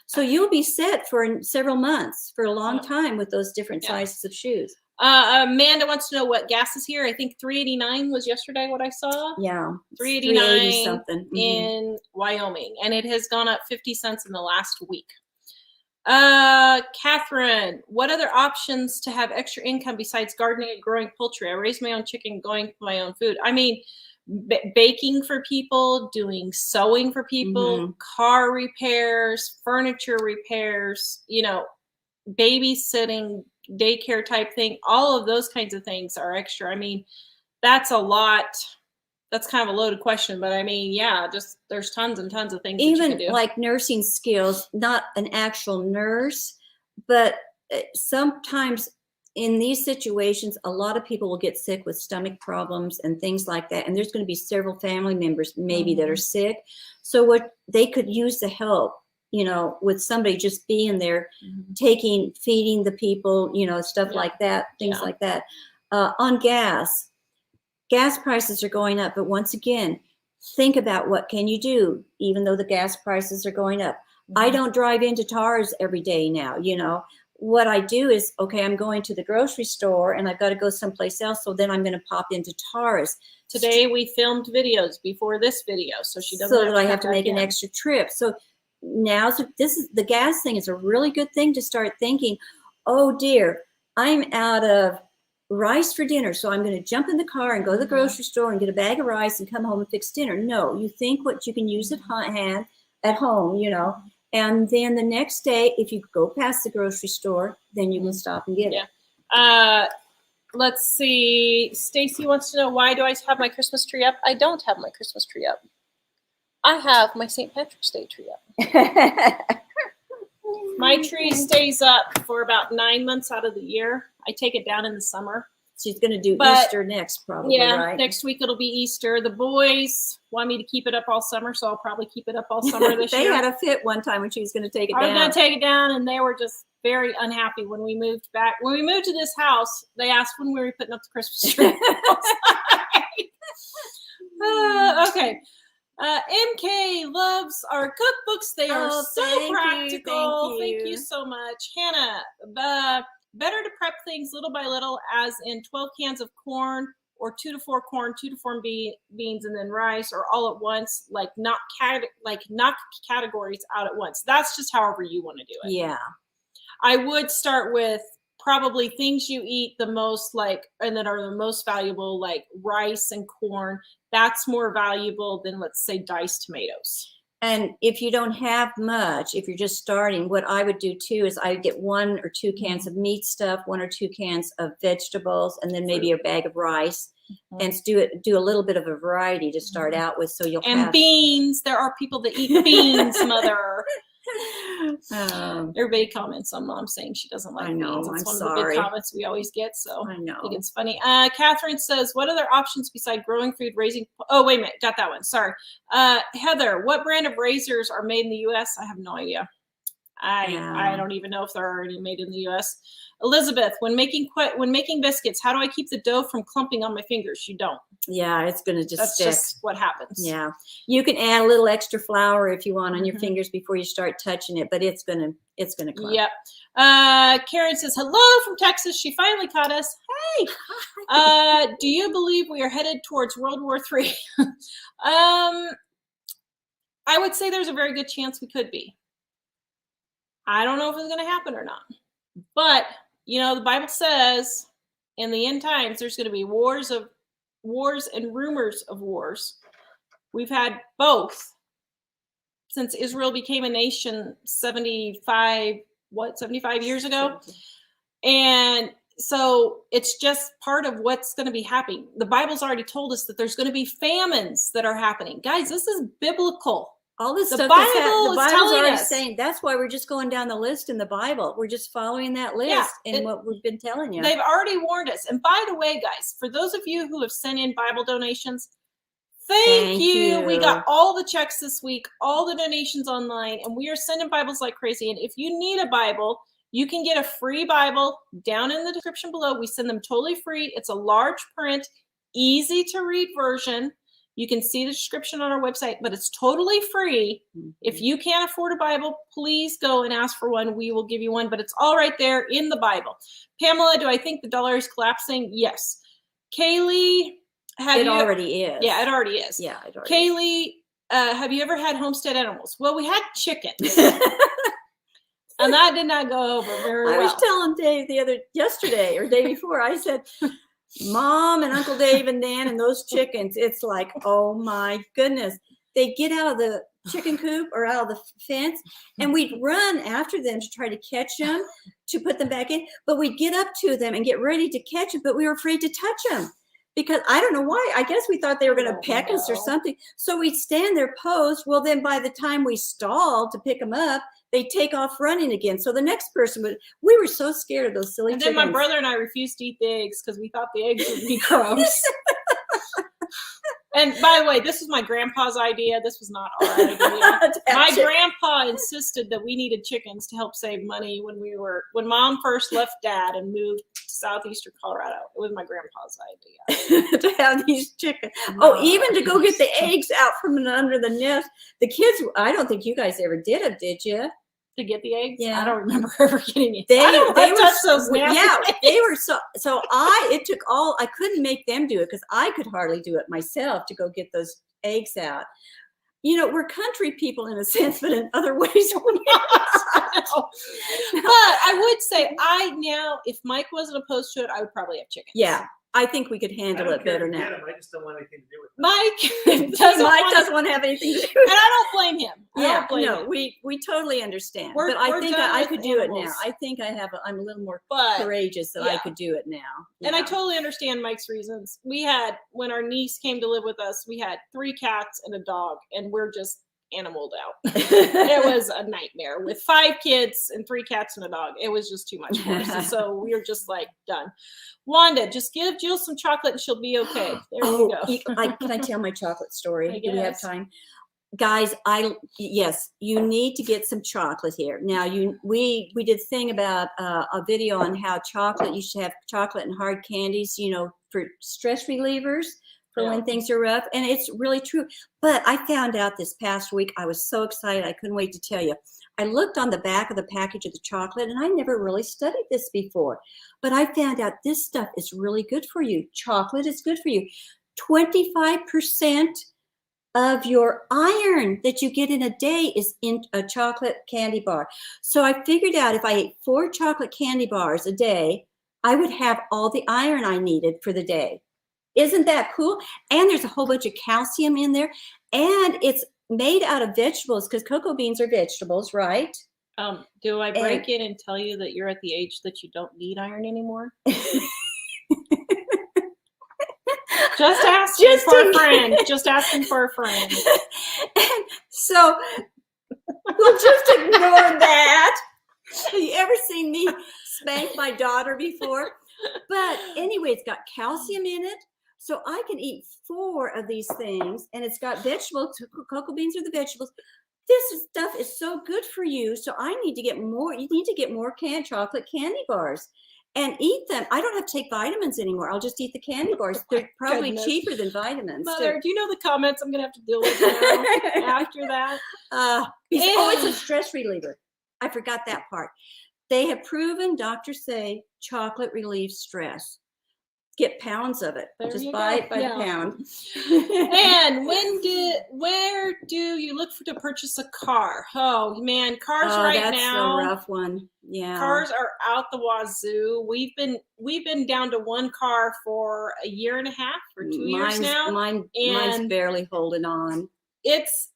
so you'll be set for several months, for a long time with those different sizes of shoes. Amanda wants to know what gas is here. I think $3.89 was yesterday what I saw. Yeah, $3.89 something in Wyoming, and it has gone up 50 cents in the last week. Catherine, what other options to have extra income besides gardening and growing poultry? I raise my own chicken, going for my own food. I mean, baking for people, doing sewing for people, car repairs, furniture repairs, babysitting, daycare type thing. All of those kinds of things are extra. I mean, that's a lot. That's kind of a loaded question, but I mean, yeah, just there's tons and tons of things that you can do. Like nursing skills, not an actual nurse, but sometimes in these situations, a lot of people will get sick with stomach problems and things like that. And there's going to be several family members maybe that are sick. So what they could use the help, with somebody just being there, feeding the people, stuff like that, things like that. On gas prices are going up. But once again, think about what can you do, even though the gas prices are going up. I don't drive into Tars every day now, What I do is, okay, I'm going to the grocery store and I've got to go someplace else. So then I'm going to pop into Tars. Today we filmed videos before this video, so she doesn't. So that I have to make an extra trip. So now, the gas thing is a really good thing to start thinking, oh dear, I'm out of rice for dinner, so I'm going to jump in the car and go to the grocery store and get a bag of rice and come home and fix dinner. No, you think what you can use at home, and then the next day, if you go past the grocery store, then you can stop and get it. Let's see. Stacy wants to know, why do I have my Christmas tree up? I don't have my Christmas tree up. I have my St. Patrick's Day tree up. My tree stays up for about 9 months out of the year. I take it down in the summer. She's going to do But, Easter next, probably, Yeah, right? next week it'll be Easter. The boys want me to keep it up all summer, so I'll probably keep it up all summer this They year. had a fit one time when she was going to take it I was down. going to take it down, and they were just very unhappy when we moved back. When we moved to this house, they asked when we were putting up the Christmas tree. Okay. MK loves our cookbooks. They are so practical. Thank you so much. Hannah, better to prep things little by little, as in 12 cans of corn, or 2 to 4 corn, 2 to 4 beans, and then rice, or all at once, like knock categories out at once. That's just however you want to do it. Yeah. I would start with probably things you eat the most, like, and that are the most valuable, like rice and corn. That's more valuable than, let's say, diced tomatoes. And if you don't have much, if you're just starting, what I would do too is I would get 1 or 2 cans of meat stuff, 1 or 2 cans of vegetables, and then maybe a bag of rice, and do a little bit of a variety to start out with. So you'll have beans. There are people that eat beans, Mother. Everybody comments on Mom saying she doesn't like beans. It's one of the big comments we always get. So I think it's funny. Catherine says, what other options beside growing food, raising? Oh, wait a minute. Got that one. Sorry. Heather, what brand of razors are made in the U.S.? I have no idea. I don't even know if they're already made in the U.S. Elizabeth, when making biscuits, how do I keep the dough from clumping on my fingers? You don't. Yeah, it's going to just stick. That's just what happens. Yeah. You can add a little extra flour if you want on your fingers before you start touching it, but it's going to clump. Yep. Karen says, hello from Texas. She finally caught us. Hey. Do you believe we are headed towards World War III? I would say there's a very good chance we could be. I don't know if it's going to happen or not. But, you know, the Bible says in the end times, there's going to be wars and rumors of wars. We've had both since Israel became a nation 75 years ago. And so it's just part of what's going to be happening. The Bible's already told us that there's going to be famines that are happening. Guys, this is biblical. All this the stuff Bible the Bible's telling already us. saying. That's why we're just going down the list in the Bible. We're just following that list what we've been telling you. They've already warned us. And by the way, guys, for those of you who have sent in Bible donations, thank you. We got all the checks this week, all the donations online, and we are sending Bibles like crazy. And if you need a Bible, you can get a free Bible down in the description below. We send them totally free. It's a large print, easy to read version. You can see the description on our website, but it's totally free. If you can't afford a Bible, please go and ask for one. We will give you one, but it's all right there in the Bible. Pamela, do I think the dollar is collapsing? Yes. Kaylee, it already is. Yeah, it already is. Yeah, it already Kaylee, have you ever had homestead animals? Well, we had chickens. And that did not go over very well. I was telling Dave yesterday or day before, I said, Mom and Uncle Dave and Dan and those chickens, it's like, oh my goodness. They get out of the chicken coop or out of the fence, and we'd run after them to try to catch them, to put them back in. But we'd get up to them and get ready to catch them, but we were afraid to touch them. Because I don't know why. I guess we thought they were going to peck us or something. So we'd stand there posed. Well, then by the time we stalled to pick them up, they take off running again. So the next person we were so scared of those silly chickens. And then my brother and I refused to eat the eggs because we thought the eggs would be gross. And by the way, this was my grandpa's idea. This was not our idea. My grandpa insisted that we needed chickens to help save money when Mom first left Dad and moved to southeastern Colorado. It was my grandpa's idea. To have these chickens. Oh, even to go get the eggs out from under the nest. The kids, I don't think you guys ever did it, did you? To get the eggs? Yeah. I don't remember ever getting it. They were those nasty eggs. They were I couldn't make them do it because I could hardly do it myself to go get those eggs out. You know, we're country people in a sense, but in other ways we're not. But I would say if Mike wasn't opposed to it, I would probably have chickens. Yeah. I think we could handle it better now. I just don't want anything to do with it. Mike doesn't want to have anything to do with it. And I don't blame him. We totally understand. But I think I could do it animals. now. I think I'm a little more courageous that I could do it now. And I totally understand Mike's reasons. When our niece came to live with us, we had 3 cats and a dog, and we're just animaled out. It was a nightmare with 5 kids and 3 cats and a dog. It was just too much for us. And so we were just like, done. Wanda, just give Jill some chocolate and she'll be okay. There you go. Can I tell my chocolate story? I Do we have guess. time? Guys, yes, you need to get some chocolate here. Now, we did a thing about a video on how chocolate, you should have chocolate and hard candies, you know, for stress relievers, for when things are rough. And it's really true. But I found out this past week, I was so excited, I couldn't wait to tell you. I looked on the back of the package of the chocolate, and I never really studied this before. But I found out this stuff is really good for you. Chocolate is good for you. 25% of your iron that you get in a day is in a chocolate candy bar. So I figured out if I ate 4 chocolate candy bars a day, I would have all the iron I needed for the day. Isn't that cool? And there's a whole bunch of calcium in there, and it's made out of vegetables because cocoa beans are vegetables, right? Do I break in and tell you that you're at the age that you don't need iron anymore? Just asking for a friend. Just asking for a friend. And so we'll just ignore that. Have you ever seen me spank my daughter before? But anyway, it's got calcium in it. So I can eat 4 of these things, and it's got vegetables. Cocoa beans are the vegetables. This stuff is so good for you. So I need to get more. You need to get more canned chocolate candy bars and eat them. I don't have to take vitamins anymore. I'll just eat the candy bars. They're probably cheaper than vitamins. Mother, do you know the comments I'm going to have to deal with now after that? It's a stress reliever. I forgot that part. They have proven, doctors say, chocolate relieves stress. Get pounds of it. There Just you buy go. it by the pound. And where do you look to purchase a car? Oh man, cars that's now. a rough one. Yeah. Cars are out the wazoo. We've been down to 1 car for a year and a half or 2 years now. Mine's barely holding on. It's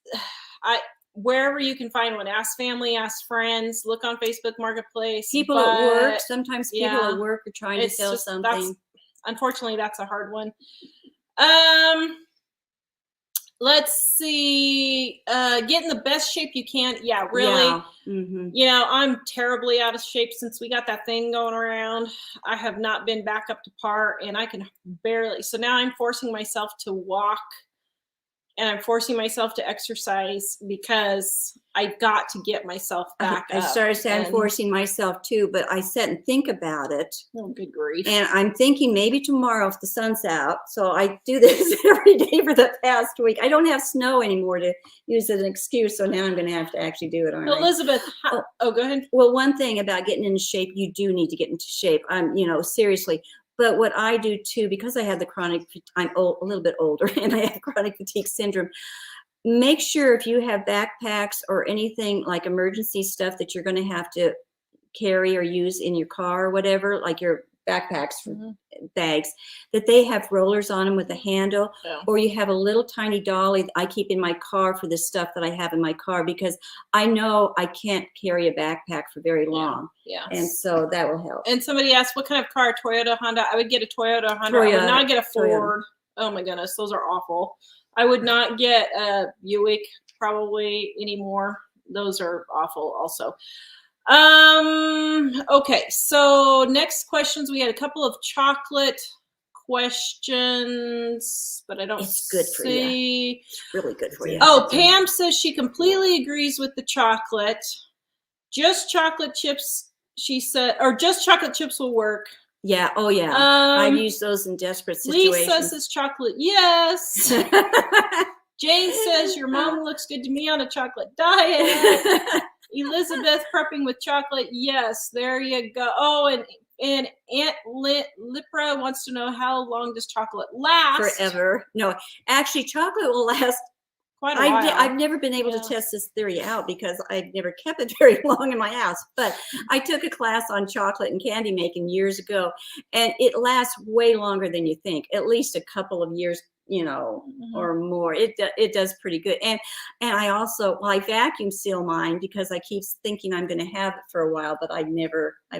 wherever you can find one. Ask family, ask friends, look on Facebook Marketplace. People at work, sometimes people at work are trying to sell something. Unfortunately, that's a hard one. Let's see. Get in the best shape you can. Yeah, really. Yeah. Mm-hmm. You know, I'm terribly out of shape since we got that thing going around. I have not been back up to par, and I can barely. So now I'm forcing myself to walk, and I'm forcing myself to exercise because I've got to get myself back up. I started saying I'm forcing myself too, but I sit and think about it. Oh, good grief. And I'm thinking maybe tomorrow if the sun's out. So I do this every day for the past week. I don't have snow anymore to use as an excuse. So now I'm going to have to actually do it. Elizabeth, go ahead. Well, one thing about getting into shape, you do need to get into shape. Seriously. But what I do too, because I had I'm a little bit older and I have chronic fatigue syndrome, make sure if you have backpacks or anything like emergency stuff that you're going to have to carry or use in your car or whatever, like your backpacks, bags, that they have rollers on them with a handle, or you have a little tiny dolly that I keep in my car for the stuff that I have in my car, because I know I can't carry a backpack for very long. Yeah. And so that will help. And somebody asked, what kind of car? Toyota, Honda? I would get a Toyota, Honda. I would not get a Ford. Toyota. Oh my goodness, those are awful. I would not get a Buick probably anymore. Those are awful also. Okay, so next questions. We had a couple of chocolate questions, but I don't It's good for you. It's really good for you. Oh, Pam says she completely agrees with the chocolate. Just chocolate chips, she said, or just chocolate chips will work. Yeah. Oh, yeah. I've used those in desperate situations. Lisa says chocolate. Yes. Jane says your mom looks good to me on a chocolate diet. Elizabeth prepping with chocolate. Yes, there you go. Oh, and Aunt Lipra wants to know, how long does chocolate last? Forever. No, actually, chocolate will last quite a while. I've never been able to test this theory out because I've never kept it very long in my house. But I took a class on chocolate and candy making years ago, and it lasts way longer than you think, at least a couple of years or more. It does pretty good. And I also, I vacuum seal mine because I keep thinking I'm going to have it for a while, but I've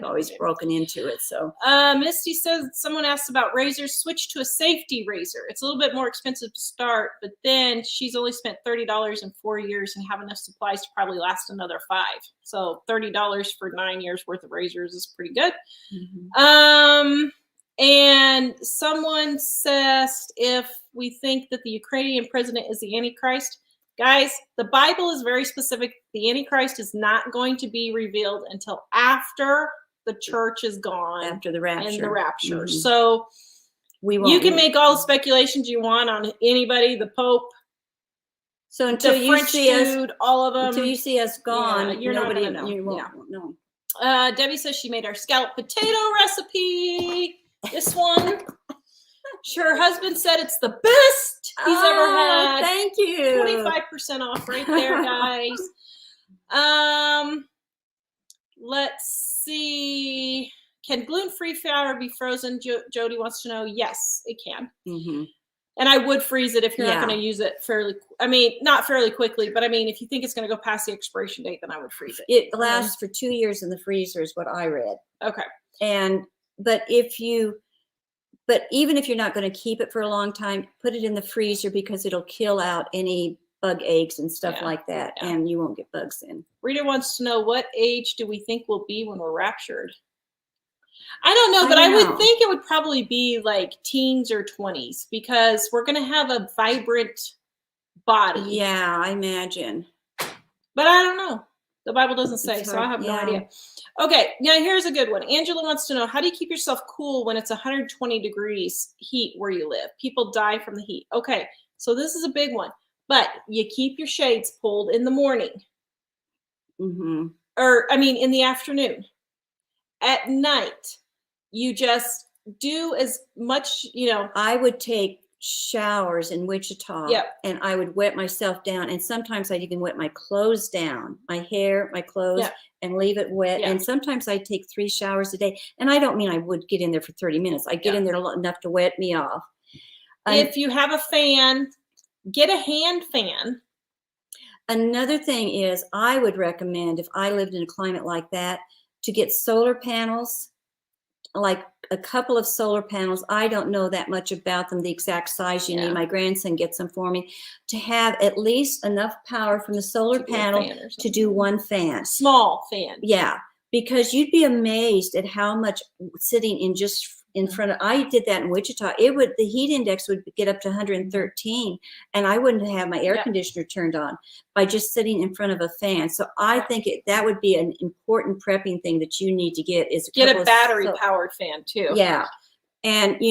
always broken into it. So Misty says someone asked about razors. Switch to a safety razor. It's a little bit more expensive to start, but then she's only spent $30 in 4 years and have enough supplies to probably last another 5. So $30 for 9 years worth of razors is pretty good. And someone says if we think that the Ukrainian president is the Antichrist, guys, the Bible is very specific. The Antichrist is not going to be revealed until after the church is gone, after the rapture. And the rapture. So you can make all the speculations you want on anybody, the Pope. So until the French dude, all of them. Until you see us gone, you're nobody, not gonna know. You won't know. Debbie says she made our scalloped potato recipe. This one. Her husband said it's the best he's ever had. Thank you. 25% off right there, guys. Let's see. Can gluten-free flour be frozen? Jody wants to know. Yes, it can. And I would freeze it if you're not going to use it not fairly quickly, but I mean, if you think it's going to go past the expiration date, then I would freeze it. It lasts for 2 years in the freezer is what I read. Okay. But even if you're not going to keep it for a long time, put it in the freezer because it'll kill out any bug eggs and stuff like that, and you won't get bugs in. Rita wants to know, what age do we think we'll be when we're raptured? I don't know, but I would think it would probably be like teens or 20s because we're going to have a vibrant body. Yeah, I imagine. But I don't know. The Bible doesn't say, so I have no idea. Okay, now here's a good one. Angela wants to know, how do you keep yourself cool when it's 120 degrees heat where you live? People die from the heat. Okay, so this is a big one. But you keep your shades pulled in the morning. Or, in the afternoon. At night, you just do as much, I would take showers in Wichita and I would wet myself down, and sometimes I'd even wet my clothes down, my hair, my clothes, and leave it wet. And sometimes I'd take 3 showers a day, and I don't mean I would get in there for 30 minutes. I get in there enough to wet me off. If you have a fan, get a hand fan. Another thing is, I would recommend, if I lived in a climate like that, to get solar panels, like a couple of solar panels. I don't know that much about them, the exact size you need. My grandson gets them for me, to have at least enough power from the solar panel to do 1 fan. Small fan. Yeah, because you'd be amazed at how much sitting in front of, I did that in Wichita. The heat index would get up to 113, and I wouldn't have my air conditioner turned on by just sitting in front of a fan. So I think that would be an important prepping thing that you need to get, is get a battery powered fan too. Yeah. And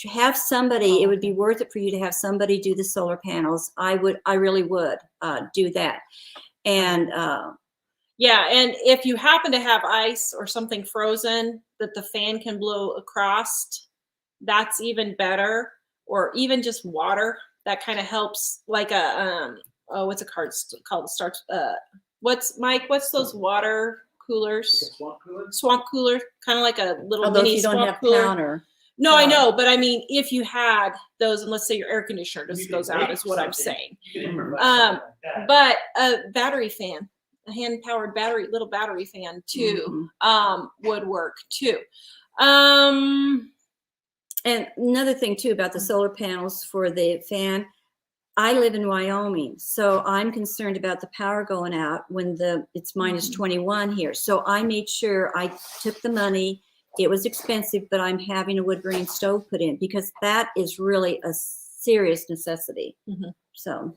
have somebody, it would be worth it for you to have somebody do the solar panels. I really would do that. And and if you happen to have ice or something frozen that the fan can blow across, that's even better. Or even just water, that kind of helps. Like a what's a card called? Starts. What's those water coolers? Swamp cooler. Swamp cooler, kind of like a little although mini you don't swamp have cooler. counter. No, I know, but if you had those, and let's say your air conditioner just goes out, is what I'm saying. But a battery fan, a hand-powered little battery fan too, would work too. And another thing too about the solar panels for the fan, I live in Wyoming, so I'm concerned about the power going out when it's minus 21 here. So I made sure I took the money. It was expensive, but I'm having a wood burning stove put in because that is really a serious necessity. So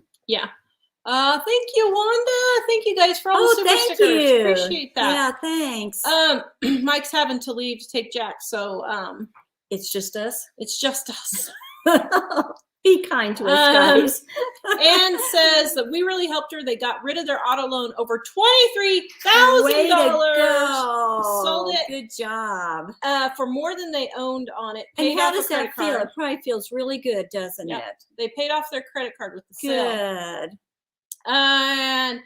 thank you, Wanda. Thank you guys for all the super stickers. You. Appreciate that. Yeah, thanks. Mike's having to leave to take Jack, so it's just us. It's just us. Be kind to us, guys. Anne says that we really helped her. They got rid of their auto loan, over $23,000. Sold it. Good job. For more than they owned on it. And how does that feel? It probably feels really good, doesn't it? They paid off their credit card with the sale. Good. And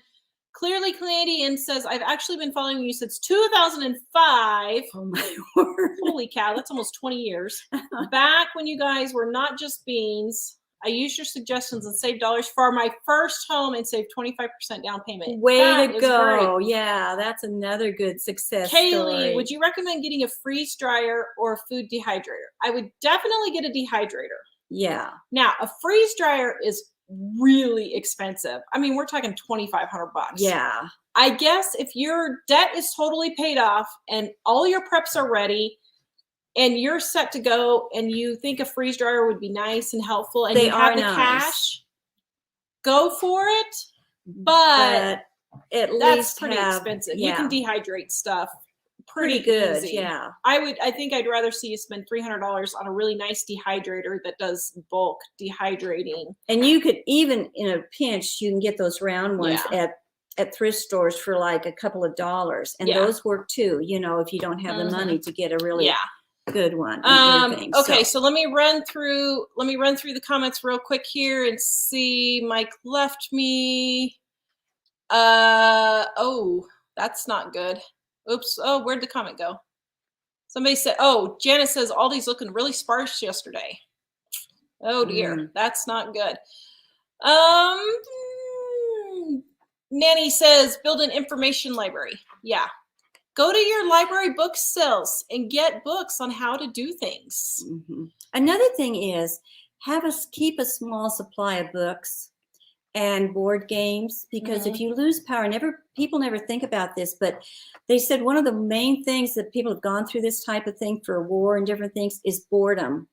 Clearly Canadian says, I've actually been following you since 2005. Oh my word. Holy cow, that's almost 20 years. Back when you guys were not just beans, I used your suggestions and saved dollars for my first home and saved 25% down payment. Way That to is go. great. Yeah, that's another good success Kaylee, story. would you recommend getting a freeze dryer or a food dehydrator? I would definitely get a dehydrator. Yeah. Now, a freeze dryer is really expensive. I mean, we're talking $2,500. Yeah. I guess if your debt is totally paid off and all your preps are ready and you're set to go and you think a freeze dryer would be nice and helpful and They you have are the nice. cash, go for it. But at that's least pretty expensive. Yeah. You can dehydrate stuff pretty good. easy. Yeah. I think I'd rather see you spend $300 on a really nice dehydrator that does bulk dehydrating. And you could, even in a pinch, you can get those round ones at thrift stores for like a couple of dollars, and those work too, you know, if you don't have the money to get a really good one and everything. Okay, so let me run through the comments real quick here and see. Mike left me. Oh, that's not good. Oops. Oh, where'd the comment go? Somebody said, oh, Janice says Aldi's looking really sparse yesterday. Oh dear, that's not good. Nanny says build an information library. Yeah. Go to your library book sales and get books on how to do things. Another thing is keep a small supply of books and board games, because if you lose power, people never think about this, but they said one of the main things that people have gone through this type of thing for war and different things is boredom,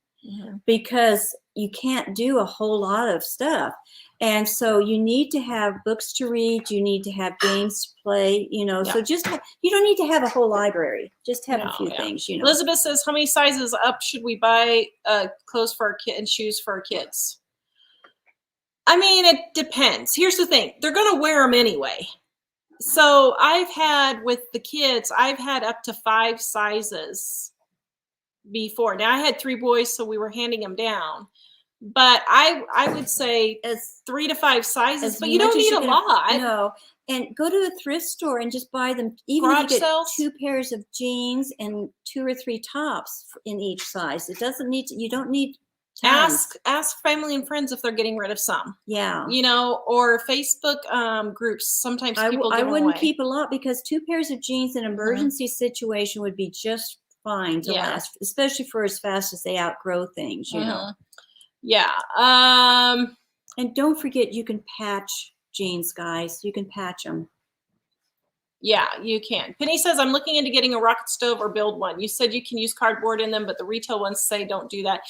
because you can't do a whole lot of stuff. And so you need to have books to read, you need to have games to play, you know, so just, you don't need to have a whole library, just have a few things, you know. Elizabeth says, how many sizes up should we buy clothes for our kid and shoes for our kids? I mean, it depends. Here's the thing. They're going to wear them anyway. So with the kids, I've had up to 5 sizes before. Now I had 3 boys, so we were handing them down. But I would say as 3 to 5 sizes, but you don't need a lot. No. And go to a thrift store and just buy them. Even if you get 2 pairs of jeans and 2 or 3 tops in each size. It doesn't need to, you don't need tons. Ask family and friends if they're getting rid of some. Yeah. You know, or Facebook groups. Sometimes people give I wouldn't away. keep a lot, because 2 pairs of jeans in an emergency situation would be just fine to last, especially for as fast as they outgrow things, you know. Yeah. And don't forget, you can patch jeans, guys. You can patch them. Yeah, you can. Penny says, I'm looking into getting a rocket stove or build one. You said you can use cardboard in them, but the retail ones say don't do that.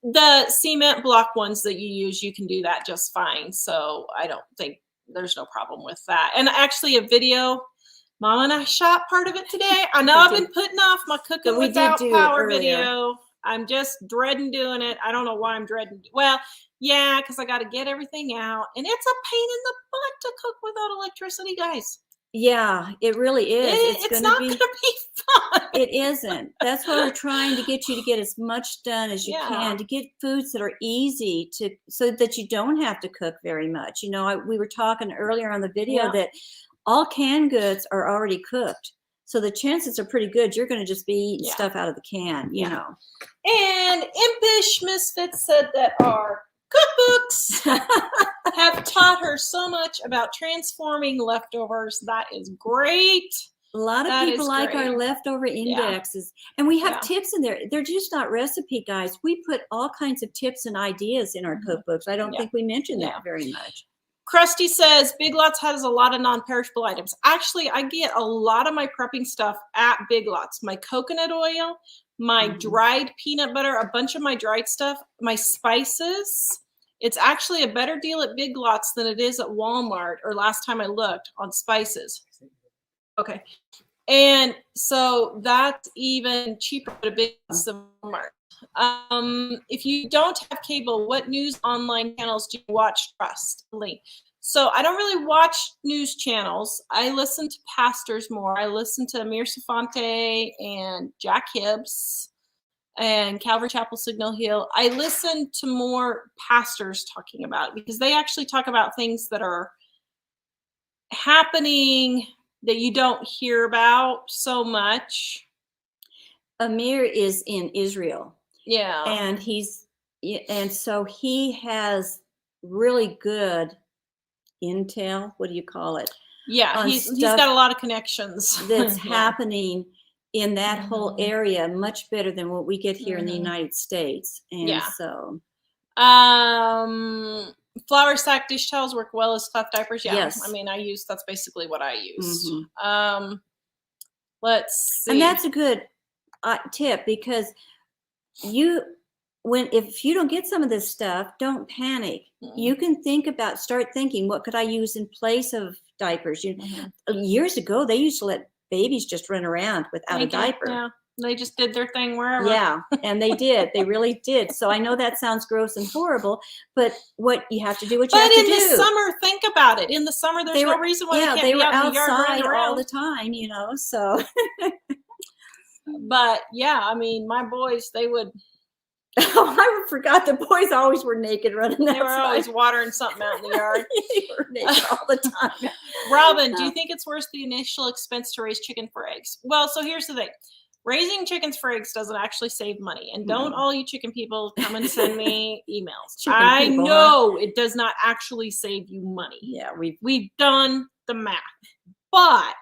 The cement block ones that you use, you can do that just fine. So I don't think there's no problem with that. And actually a video, Mom and I shot part of it today. I know I've been putting off my cooking without power video. I'm just dreading doing it. I don't know why I'm dreading. Well, yeah, because I got to get everything out. And it's a pain in the butt to cook without electricity, guys. Yeah, it really is. It's not going to be fun. It isn't. That's why we're trying to get you to get as much done as you can, to get foods that are easy so that you don't have to cook very much. You know, we were talking earlier on the video that all canned goods are already cooked. So the chances are pretty good you're going to just be eating stuff out of the can, you know. And Impish Misfits said that our cookbooks have taught her so much about transforming leftovers. That is great. A lot of people like our leftover indexes. And we have tips in there. They're just not recipe guides. We put all kinds of tips and ideas in our cookbooks. I don't think we mentioned that very much. Krusty says Big Lots has a lot of non-perishable items. Actually, I get a lot of my prepping stuff at Big Lots. My coconut oil, my dried peanut butter, a bunch of my dried stuff, my spices. It's actually a better deal at Big Lots than it is at Walmart, or last time I looked on spices. Okay. And so that's even cheaper at a Big Lots than Walmart. If you don't have cable, what news online channels do you watch? Trust. So I don't really watch news channels. I listen to pastors more. I listen to Amir Safante and Jack Hibbs and Calvary Chapel Signal Hill. I listen to more pastors talking about it, because they actually talk about things that are happening that you don't hear about so much. Amir is in Israel. Yeah. And he's And so he has really good intel. What do you call it? Yeah, On he's stuff got a lot of connections. that's Yeah. happening in that whole Mhm. area much better than what we get here in the Mhm. United States. And Yeah. so, Flour sack dish towels work well as cloth diapers. Yeah, yes. I mean, that's basically what I use. Mhm. Let's see. And that's a good tip, because if you don't get some of this stuff, don't panic. You can start thinking, what could I use in place of diapers? Years ago, they used to let babies just run around without a diaper. Yeah, they just did their thing wherever. Yeah, and they did. They really did. So I know that sounds gross and horrible, but what you have to do, what you have to do. But in the summer, think about it. In the summer, there's no reason why they can't be out in the yard running outside all around. the time, so. But yeah, I mean, my boys, they would. Oh, I forgot the boys always were naked running outside. They were always watering something out in the yard. They were naked all the time. Robin, do you think it's worth the initial expense to raise chicken for eggs? Well, so here's the thing. Raising chickens for eggs doesn't actually save money. And don't all you chicken people come and send me emails. I know it does not actually save you money. Yeah, we've done the math. But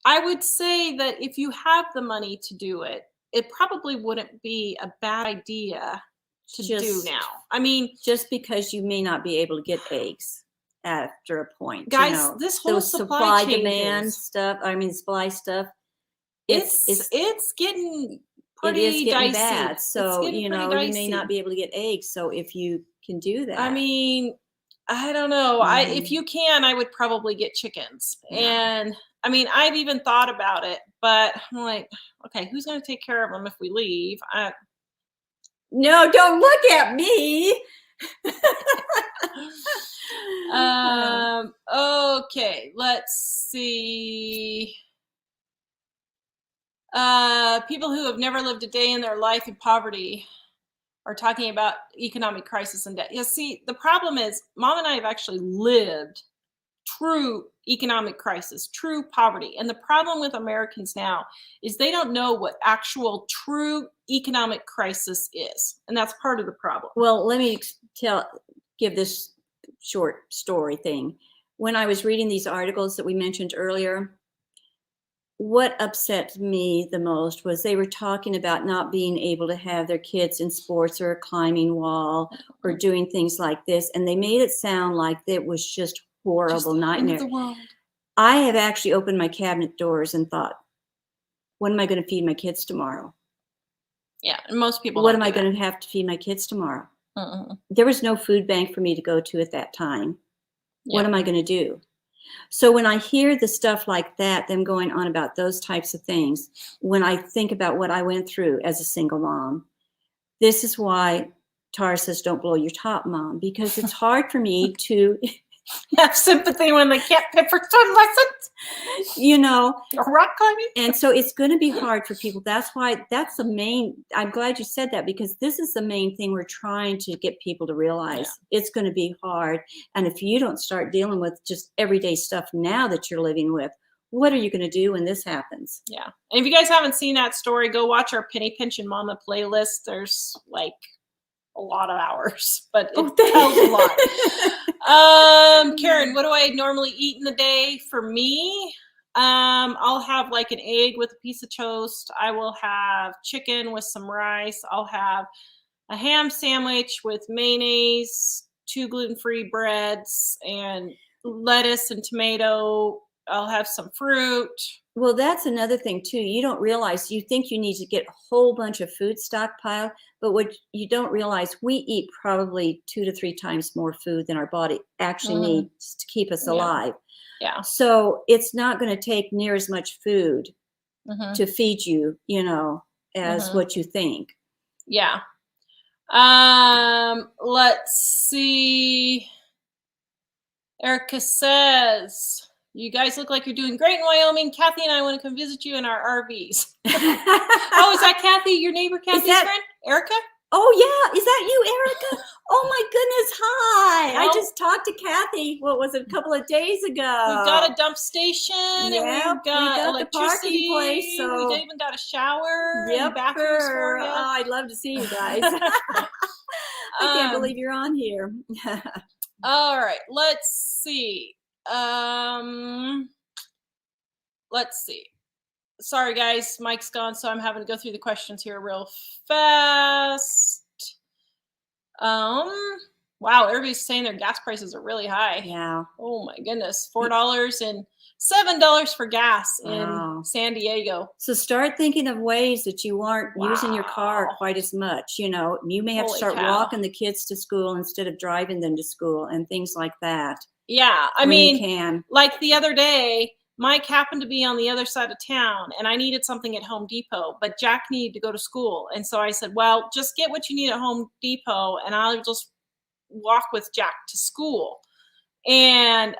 I would say that if you have the money to do it, it probably wouldn't be a bad idea to do now. I mean, just because you may not be able to get eggs after a point. Guys, this whole supply chain demand stuff, supply stuff, it's getting pretty dicey. Bad. So, you may not be able to get eggs. So if you can do that. I mean, I don't know. If you can, I would probably get chickens. Yeah. And I mean, I've even thought about it, but I'm like, okay, who's going to take care of them if we leave? No, don't look at me. Okay, let's see. People who have never lived a day in their life in poverty are talking about economic crisis and debt. You see, the problem is Mom and I have actually lived true economic crisis, true poverty. And the problem with Americans now is they don't know what actual true economic crisis is. And that's part of the problem. Well, let me give this short story thing. When I was reading these articles that we mentioned earlier, what upset me the most was they were talking about not being able to have their kids in sports or a climbing wall or doing things like this. And they made it sound like it was just horrible nightmare. I have actually opened my cabinet doors and thought, what am I going to feed my kids tomorrow? Yeah, and most people. What am I going to have to feed my kids tomorrow? There was no food bank for me to go to at that time. Yeah. What am I going to do? So when I hear the stuff like that, them going on about those types of things, when I think about what I went through as a single mom, this is why Tara says, don't blow your top, Mom, because it's hard for me to have sympathy when they can't pay for swim lessons, or rock climbing. And so it's going to be hard for people. That's the main, I'm glad you said that, because this is the main thing we're trying to get people to realize. Yeah. It's going to be hard. And if you don't start dealing with just everyday stuff now that you're living with, what are you going to do when this happens? Yeah. And if you guys haven't seen that story, go watch our Penny Pinch and Mama playlist. There's like a lot of hours, but it tells a lot. Karen, what do I normally eat in the day? For me, I'll have like an egg with a piece of toast. I will have chicken with some rice. I'll have a ham sandwich with mayonnaise, 2 gluten-free breads, and lettuce and tomato. I'll have some fruit. Well, that's another thing too. You don't realize, you think you need to get a whole bunch of food stockpiled, but what you don't realize, we eat probably 2 to 3 times more food than our body actually needs to keep us alive. Yeah. So it's not going to take near as much food to feed you, as what you think. Yeah. Let's see. Erica says, you guys look like you're doing great in Wyoming. Kathy and I want to come visit you in our RVs. Oh, is that Kathy, your neighbor Kathy's friend? Erica? Oh yeah, is that you, Erica? Oh my goodness, hi! I Well- just talked to Kathy. What was it, a couple of days ago? We've got a dump station, and Yep, we've got the parking electricity. place, so- We even got a shower Yep, and bathrooms for Oh, you. I'd love to see you guys. I can't believe you're on here. All right, let's see. Let's see. Sorry, guys, Mike's gone, so I'm having to go through the questions here real fast. Wow, everybody's saying their gas prices are really high. Yeah. Oh my goodness, $4 and $7 for gas Wow. in San Diego. So start thinking of ways that you aren't using your car Wow. quite as much. You know, you may have to Holy start cow. walking the kids to school instead of driving them to school and things like that. Yeah, I when you mean, can. like the other day, Mike happened to be on the other side of town and I needed something at Home Depot, but Jack needed to go to school. And so I said, well, just get what you need at Home Depot and I'll just walk with Jack to school. And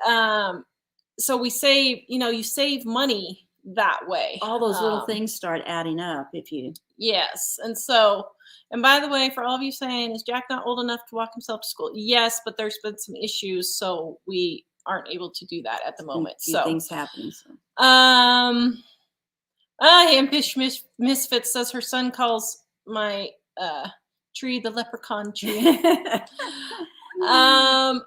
so we save, you save money that way. All those little things start adding up if you. Yes. And so, and by the way, for all of you saying, is Jack not old enough to walk himself to school? Yes, but there's been some issues, so we aren't able to do that at the moment. So things happening. So. Impish Misfit says her son calls my tree the leprechaun tree.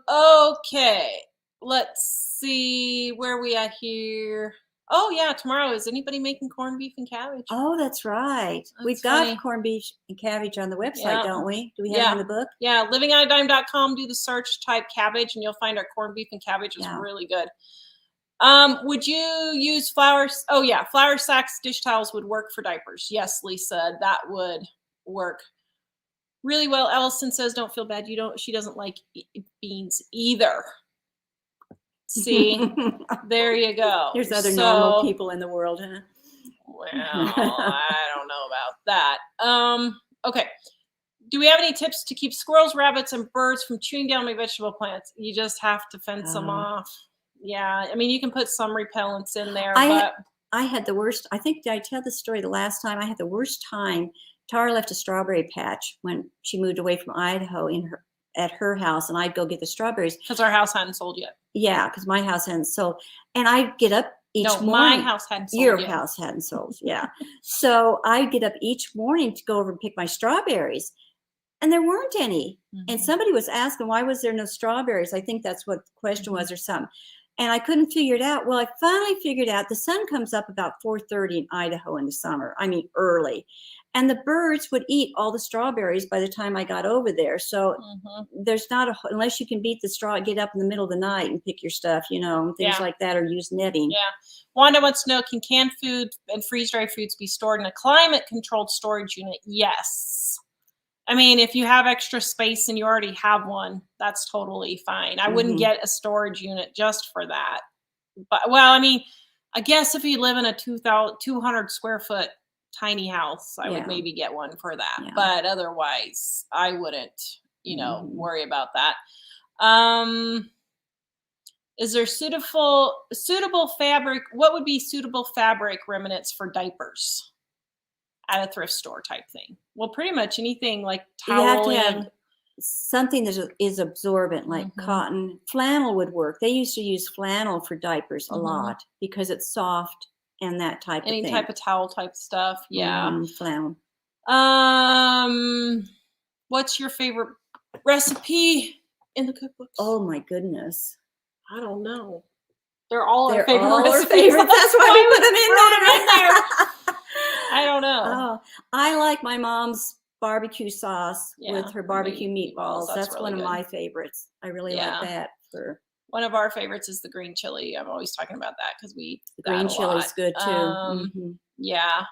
Okay. Let's see where we at here. Oh yeah, tomorrow is anybody making corned beef and cabbage? Oh, that's right. We've funny. got corned beef and cabbage on the website, Yeah. don't we? Do we have it in the book? Yeah, livingonadime.com, do the search, type cabbage, and you'll find our corned beef and cabbage is really good. Would you use flowers? Oh yeah, flour sacks, dish towels would work for diapers. Yes, Lisa, that would work really well. Ellison says, don't feel bad. She doesn't like beans either. See, there you go. There's other normal people in the world, huh? Well, I don't know about that. Okay. Do we have any tips to keep squirrels, rabbits, and birds from chewing down my vegetable plants? You just have to fence them off. Yeah. I mean, you can put some repellents in there, but I had the worst. I think, did I tell the story the last time? I had the worst time. Tara left a strawberry patch when she moved away from Idaho at her house, and I'd go get the strawberries. Because our house hadn't sold yet. Yeah, because my house hadn't sold. And I'd get up each morning. My house hadn't sold Your yet. house hadn't sold, yeah. So I'd get up each morning to go over and pick my strawberries. And there weren't any. Mm-hmm. And somebody was asking, why was there no strawberries? I think that's what the question was or something. And I couldn't figure it out. Well, I finally figured out the sun comes up about 4:30 in Idaho in the summer. I mean, early. And the birds would eat all the strawberries by the time I got over there. So there's not unless you can beat the straw, get up in the middle of the night and pick your stuff, and things like that, or use netting. Yeah. Wanda wants to know, can canned food and freeze-dried foods be stored in a climate-controlled storage unit? Yes. I mean, if you have extra space and you already have one, that's totally fine. I wouldn't get a storage unit just for that. But, well, I mean, I guess if you live in a 200 square foot tiny house, I would maybe get one for that. Yeah. But otherwise, I wouldn't, worry about that. Is there suitable fabric? What would be suitable fabric remnants for diapers at a thrift store type thing? Well, pretty much anything like toweling. You have to have something that is absorbent, like cotton. Flannel would work. They used to use flannel for diapers a lot because it's soft and that type of thing. Any type of towel type stuff. Yeah. Flannel. What's your favorite recipe in the cookbooks? Oh my goodness. I don't know. They're all our favorite all recipes. our favorites. That's why we put them in there. I don't know. Oh, I like my mom's barbecue sauce with her barbecue meatballs. That's really one of good. my favorites. I really like that. One of our favorites is the green chili. I'm always talking about that because we eat the green chili is good too. Yeah.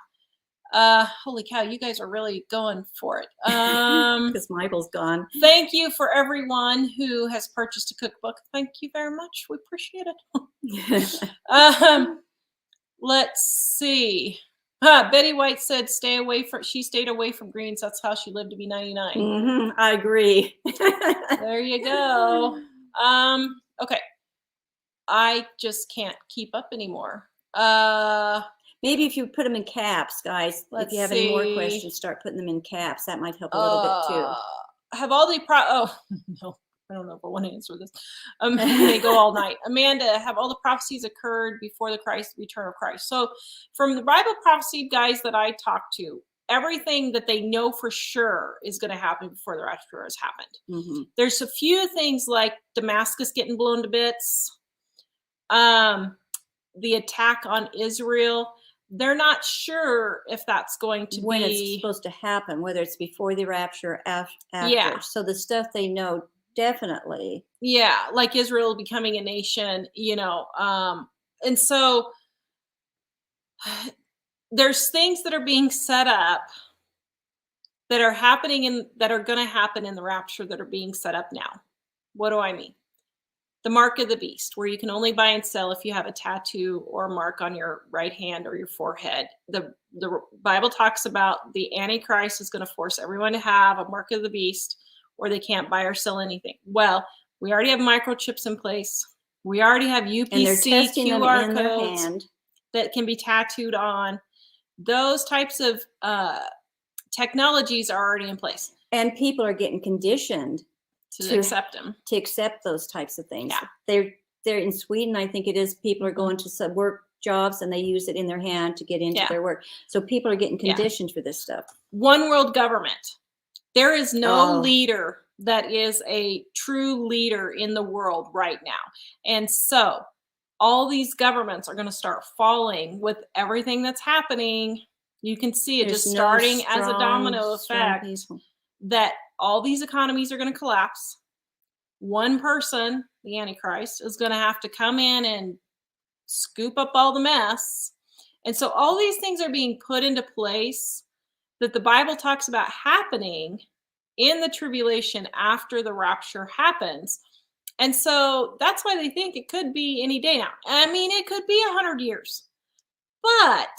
Holy cow, you guys are really going for it. Because Michael's gone. Thank you for everyone who has purchased a cookbook. Thank you very much. We appreciate it. Let's see. Betty White said, she stayed away from greens. That's how she lived to be 99. I agree. There you go. Okay. I just can't keep up anymore. Maybe if you put them in caps, guys, Let's if you have any more see. questions, start putting them in caps. That might help a little bit too. Have all the oh no, I don't know if I want to answer this. We may go all night. Amanda, have all the prophecies occurred before the return of Christ? So from the Bible prophecy guys that I talked to, everything that they know for sure is going to happen before the rapture has happened. Mm-hmm. There's a few things like Damascus getting blown to bits, the attack on Israel. They're not sure if that's going to When be it's supposed to happen, whether it's before the rapture or after. Yeah. So the stuff they know, definitely. Yeah, like Israel becoming a nation, and so there's things that are being set up that are happening that are going to happen in the rapture that are being set up now. What do I mean? The mark of the beast, where you can only buy and sell if you have a tattoo or a mark on your right hand or your forehead. The Bible talks about the Antichrist is going to force everyone to have a mark of the beast, or they can't buy or sell anything. Well, we already have microchips in place. We already have UPC And they're testing QR them in their codes hand. that can be tattooed on. Those types of technologies are already in place. And people are getting conditioned to accept them. To accept those types of things. Yeah. They're in Sweden, I think it is. People are going to some work jobs and they use it in their hand to get into their work. So people are getting conditioned for this stuff. One world government. There is no leader that is a true leader in the world right now. And so all these governments are going to start falling with everything that's happening. You can see it just starting as a domino effect that all these economies are going to collapse. One person, the Antichrist, is going to have to come in and scoop up all the mess. And so all these things are being put into place that the Bible talks about happening in the tribulation after the rapture happens. And so that's why they think it could be any day now. I mean, it could be 100 years. But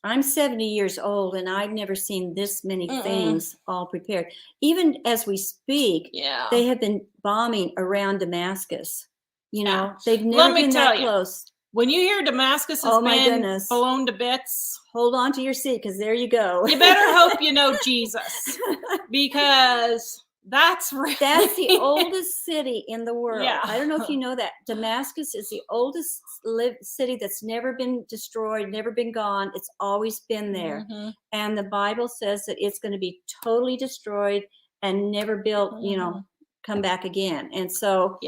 I'm 70 years old and I've never seen this many things all prepared. Even as we speak, they have been bombing around Damascus. You know, they've never been that close. When you hear Damascus has been blown to bits, hold on to your seat because there you go. You better hope you know Jesus, because that's the oldest city in the world. Yeah. I don't know if you know that. Damascus is the oldest city that's never been destroyed, never been gone. It's always been there. Mm-hmm. And the Bible says that it's going to be totally destroyed and never built, come back again. And so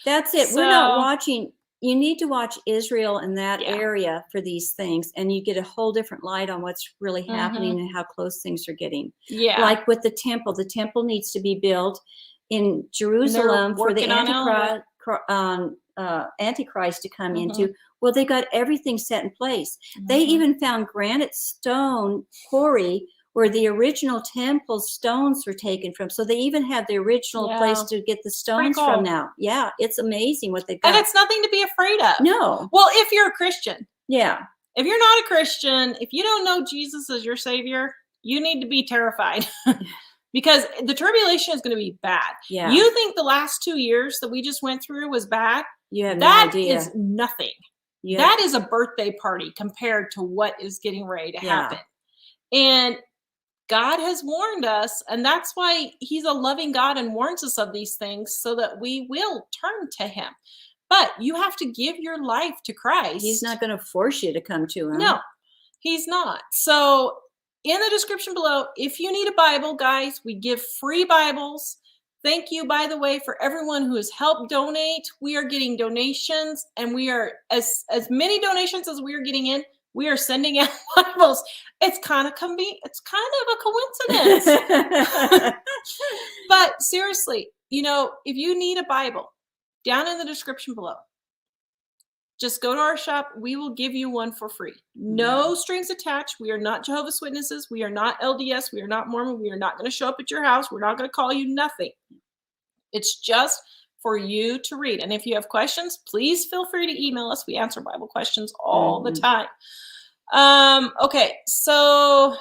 that's it. We're not watching. You need to watch Israel in that area for these things, and you get a whole different light on what's really happening and how close things are getting. Yeah. Like with the temple needs to be built in Jerusalem for the Antichrist to come into. Well, they got everything set in place. They even found granite stone quarry where the original temple stones were taken from. So they even have the original place to get the stones from now. Yeah, it's amazing what they've got. And it's nothing to be afraid of. No. Well, if you're a Christian. Yeah. If you're not a Christian, if you don't know Jesus as your Savior, you need to be terrified. Because the tribulation is going to be bad. Yeah. You think the last 2 years that we just went through was bad? You have no idea. That is nothing. Yeah. That is a birthday party compared to what is getting ready to happen. And God has warned us, and that's why he's a loving God and warns us of these things so that we will turn to him. But you have to give your life to Christ. He's not going to force you to come to him. No, he's not. So in the description below, if you need a Bible, guys, we give free Bibles. Thank you, by the way, for everyone who has helped donate. We are getting donations, and we are as many donations as we are getting in. We are sending out Bibles. It's kind of a coincidence. But seriously, if you need a Bible, down in the description below, just go to our shop. We will give you one for free. No strings attached. We are not Jehovah's Witnesses. We are not LDS. We are not Mormon. We are not going to show up at your house. We're not going to call you nothing. It's just for you to read. And if you have questions, please feel free to email us. We answer Bible questions all the time. Okay, so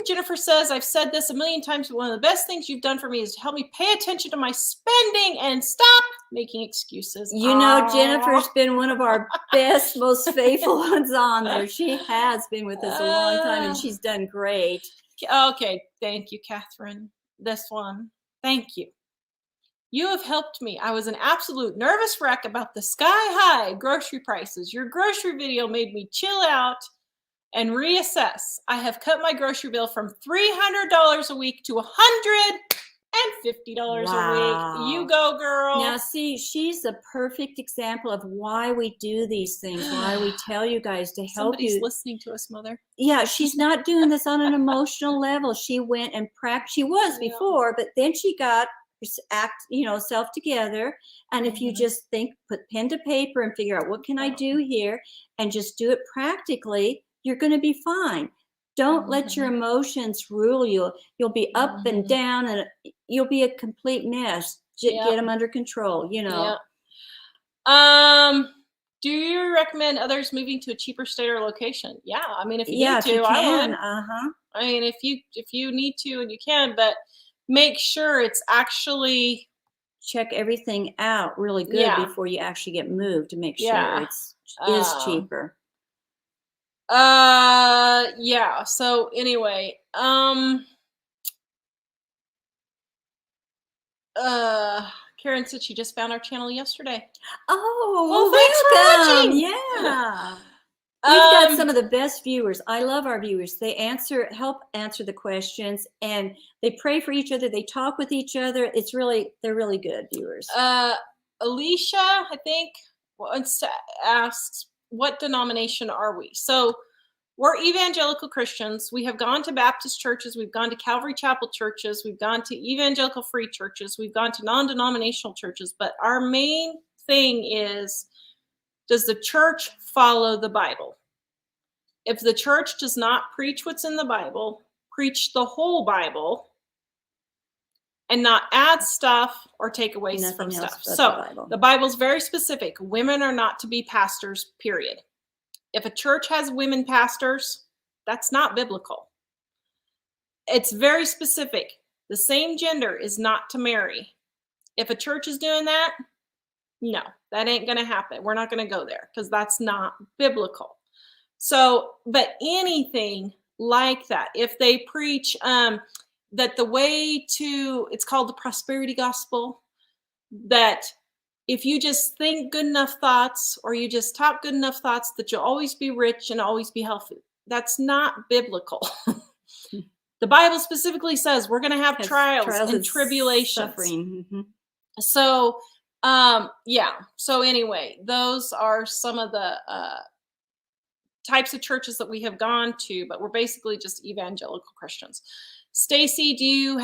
Jennifer says, I've said this a million times, but one of the best things you've done for me is to help me pay attention to my spending and stop making excuses. You know, Jennifer's been one of our best, most faithful ones on there. She has been with us a long time, and she's done great. Okay, thank you, Catherine. This one, thank you. You have helped me. I was an absolute nervous wreck about the sky-high grocery prices. Your grocery video made me chill out and reassess. I have cut my grocery bill from $300 a week to $150 a week. You go, girl. Now, see, she's a perfect example of why we do these things, why we tell you guys to help Somebody's you. listening to us, Mother. Yeah, she's not doing this on an emotional level. She went and practiced. She was before, but then she got self together. And if you just put pen to paper and figure out what can I do here and just do it practically, you're going to be fine. Don't let your emotions rule you. You'll be up and down, and you'll be a complete mess. Get them under control, you know. Do you recommend others moving to a cheaper state or location? Yeah, I mean, if you need to, you I can. would. I mean, if you need to and you can, but make sure it's actually check everything out really good before you actually get moved to make sure it's cheaper. Yeah. So anyway, Karen said she just found our channel yesterday. Oh, well, thanks for watching. Yeah. We've got some of the best viewers. I love our viewers. They help answer the questions, and they pray for each other. They talk with each other. They're really good viewers. Alicia, I think, asks, what denomination are we? So we're evangelical Christians. We have gone to Baptist churches. We've gone to Calvary Chapel churches. We've gone to evangelical free churches. We've gone to non-denominational churches. But our main thing is, does the church follow the Bible? If the church does not preach what's in the Bible, preach the whole Bible, and not add stuff or take away from stuff. So the Bible's very specific. Women are not to be pastors, period. If a church has women pastors, that's not biblical. It's very specific. The same gender is not to marry. If a church is doing that, no, that ain't going to happen. We're not going to go there because that's not biblical. So, but anything like that, if they preach that the way to, it's called the prosperity gospel, that if you just think good enough thoughts or you just talk good enough thoughts that you'll always be rich and always be healthy, that's not biblical. The Bible specifically says we're going to have trials and tribulations. Suffering. So, so anyway, those are some of the types of churches that we have gone to, but we're basically just evangelical Christians. Stacy, do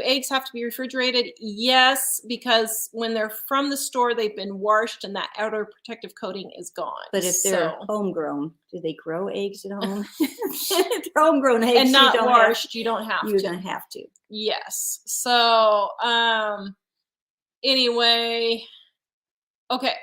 eggs have to be refrigerated? Yes, because when they're from the store, they've been washed and that outer protective coating is gone. But if they're homegrown, do they grow eggs at home? If they're homegrown eggs and not washed, you don't have to. You don't have to. Yes. So, anyway, okay.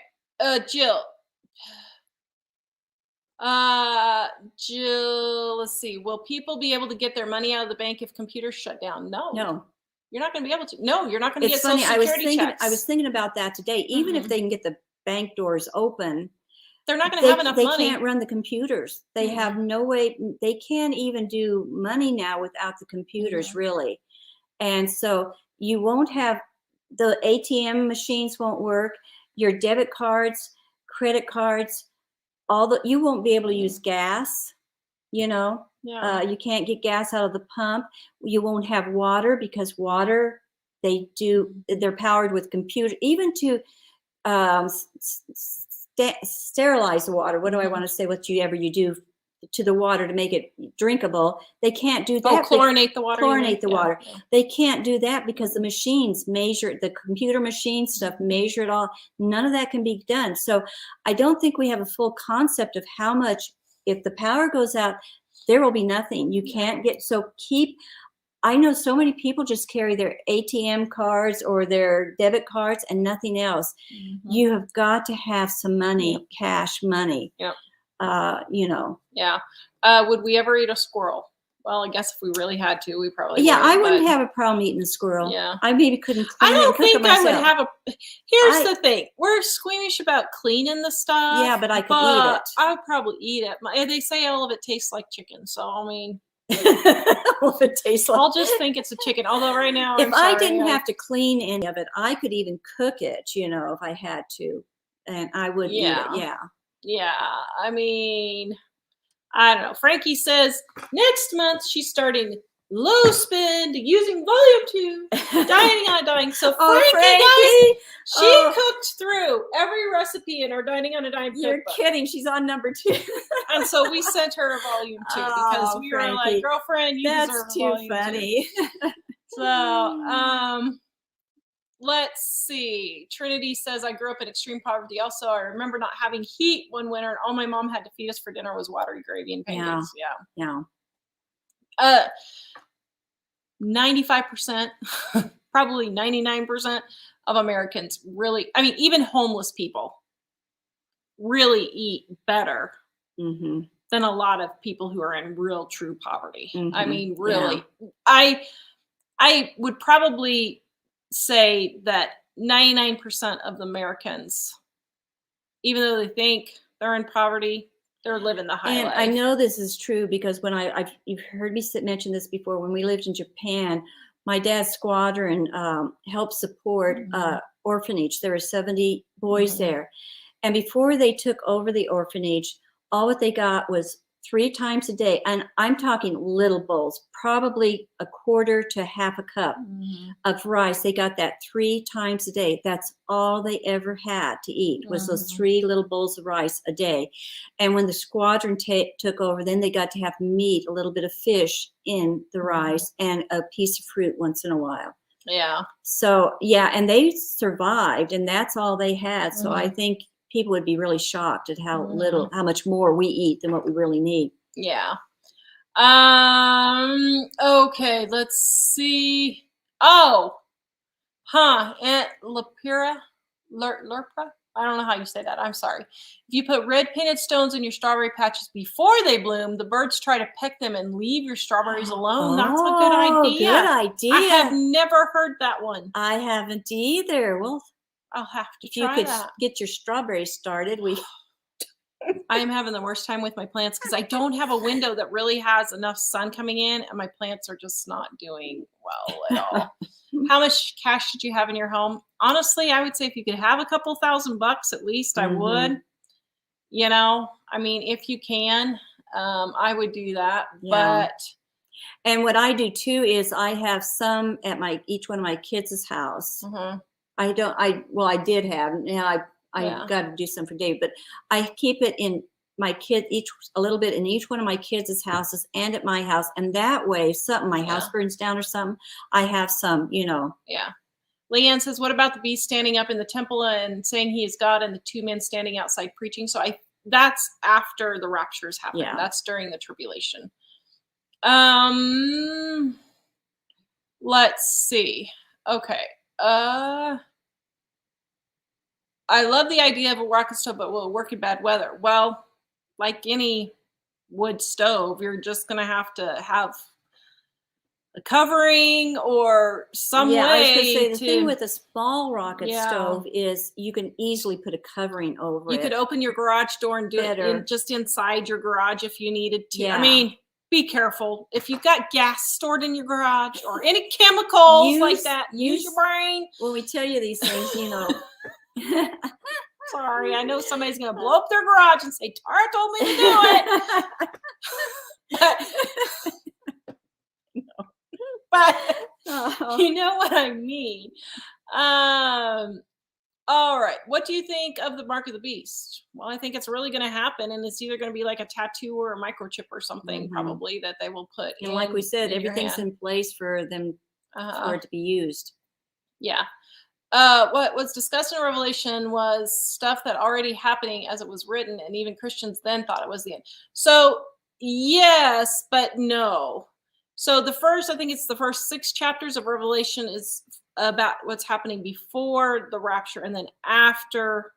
Jill, let's see. Will people be able to get their money out of the bank if computers shut down? No, you're not going to be able to. No, you're not going to get Social Security checks. I was thinking about that today. Even if they can get the bank doors open, they're not going to have enough money. They can't run the computers. They have no way. They can't even do money now without the computers, really. And so you won't have, the ATM machines won't work. Your debit cards, credit cards, you won't be able to use gas, you you can't get gas out of the pump. You won't have water because water, they're powered with computer, even to sterilize the water. What do I want to say? Whatever you do to the water to make it drinkable, they can't do that. Chlorinate the water. Chlorinate the water. Yeah. They can't do that because the machines measure, the computer machine stuff measure it all. None of that can be done. So I don't think we have a full concept of how much, if the power goes out, there will be nothing. You can't get, I know so many people just carry their ATM cards or their debit cards and nothing else. You have got to have some money, cash money. Yep. Yeah. Would we ever eat a squirrel? Well, I guess if we really had to, we probably Yeah, would, I wouldn't but have a problem eating a squirrel. yeah. I maybe couldn't I clean it and don't cook it think I would myself. have a. Here's I- the thing: we're squeamish about cleaning the stuff. Yeah, but I could eat but it. I would probably eat it. And they say all of it tastes like chicken, so I mean, Well, it tastes like. I'll just think it's a chicken. Although right now, If I'm I sorry, didn't have to clean any of it, I could even cook it, if I had to, and I would eat it. Yeah. Yeah. I mean, I don't know. Frankie says next month she's starting low spend using volume 2, dining on a dying. So Frankie, guys, she cooked through every recipe in our dining on a dime You're cookbook. kidding. She's on number 2. And so we sent her a volume 2 because we were Frankie, like, girlfriend, you deserve that's a too volume 2. funny. So, let's see. Trinity says, I grew up in extreme poverty. Also, I remember not having heat one winter, and all my mom had to feed us for dinner was watery gravy and pancakes. Yeah. 95%, probably 99% of Americans really, I mean, even homeless people really eat better Mm-hmm. than a lot of people who are in real true poverty. Mm-hmm. I mean, really. I would probably say that 99% of the Americans, even though they think they're in poverty, they're living the high And life. I know this is true because when you've heard me mention this before, when we lived in Japan, my dad's squadron helped support orphanage. There were 70 boys there. And before they took over the orphanage, all what they got was 3 times a day. And I'm talking little bowls, probably a quarter to half a cup of rice. They got that 3 times a day. That's all they ever had to eat was those 3 little bowls of rice a day. And when the squadron took over, then they got to have meat, a little bit of fish in the rice, and a piece of fruit once in a while. Yeah. So, yeah, and they survived, and that's all they had. So I think people would be really shocked at how how much more we eat than what we really need. Yeah. Okay, let's see. Oh, Aunt Lepira? Lerpra? I don't know how you say that. I'm sorry. If you put red painted stones in your strawberry patches before they bloom, the birds try to peck them and leave your strawberries alone. That's a good idea. Good idea. I have never heard that one. I haven't either. Well, I'll have to if you try could that. get your strawberries started, I am having the worst time with my plants because I don't have a window that really has enough sun coming in, and my plants are just not doing well at all. How much cash did you have in your home? Honestly, I would say if you could have a couple $1,000 at least, I would. I mean, if you can, I would do that. Yeah. But and what I do too is I have some at each one of my kids' house. I did have. Now I got to do some for Dave, but I keep it in my kid a little bit in each one of my kids' houses and at my house, and that way, if my house burns down or something, I have some. Yeah. Leanne says, "What about the beast standing up in the temple and saying he is God, and the 2 men standing outside preaching?" So that's after the rapture has happened. Yeah. That's during the tribulation. Let's see. Okay. I love the idea of a rocket stove, but will it work in bad weather? Well, like any wood stove, you're just going to have a covering or some way. I was going to say the thing with a small rocket stove is you can easily put a covering over it. You could open your garage door and do it just inside your garage if you needed to. I mean, be careful. If you've got gas stored in your garage or any chemicals like that, use your brain. When we tell you these things, Sorry, I know somebody's going to blow up their garage and say, Tara told me to do it. But you know what I mean. All right. What do you think of the mark of the beast? Well, I think it's really going to happen, and it's either going to be like a tattoo or a microchip or something, probably, that they will put in. And like we said, everything's in place for them for it to be used. Yeah. What was discussed in Revelation was stuff that already happening as it was written, and even Christians then thought it was the end. So yes, but no. So I think it's the first 6 chapters of Revelation is about what's happening before the rapture, and then after,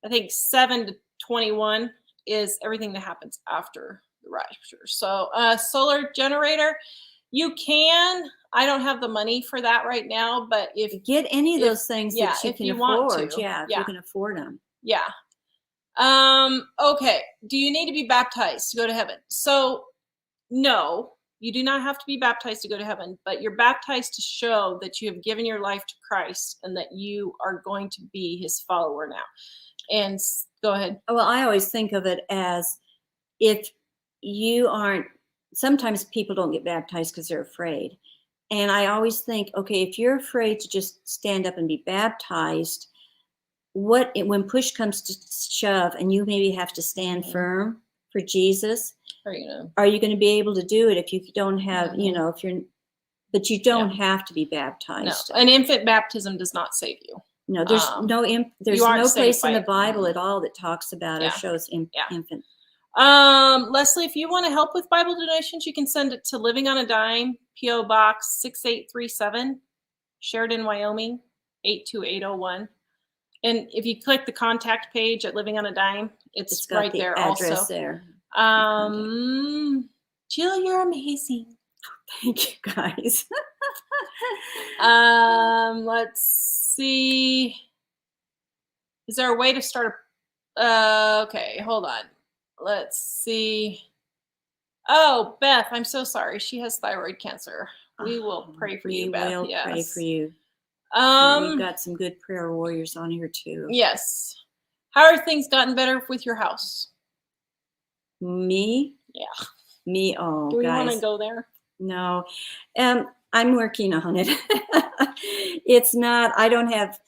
I think 7 to 21 is everything that happens after the rapture. So solar generator, you can. I don't have the money for that right now, but if Get any of those things yeah, that you if can you want afford. to. Yeah, if Yeah. you can afford them. Yeah. Okay. Do you need to be baptized to go to heaven? So no, you do not have to be baptized to go to heaven, but you're baptized to show that you have given your life to Christ and that you are going to be his follower now. And go ahead. Well, I always think of it as if you aren't, sometimes people don't get baptized because they're afraid. And I always think, okay, if you're afraid to just stand up and be baptized, when push comes to shove and you maybe have to stand firm for Jesus, are you going to be able to do it if you don't have, if you're, but you don't have to be baptized. No, an infant baptism does not save you. No, there's there's no place in the Bible at all that talks about or shows infant. Leslie, if you want to help with Bible donations, you can send it to Living on a Dime, P.O. Box 6837, Sheridan, Wyoming, 82801. And if you click the contact page at Living on a Dime, it's right there address also. There. Jill, you're amazing. Thank you, guys. Let's see. Is there a way to start a okay, hold on. Let's see. Oh, Beth, I'm so sorry. She has thyroid cancer. We will pray for you, Beth. We will pray for you. We've got some good prayer warriors on here too. Yes. How are things gotten better with your house? Me? Yeah. Me? Oh, do we guys. Want to go there? No. I'm working on it. It's not, I don't have,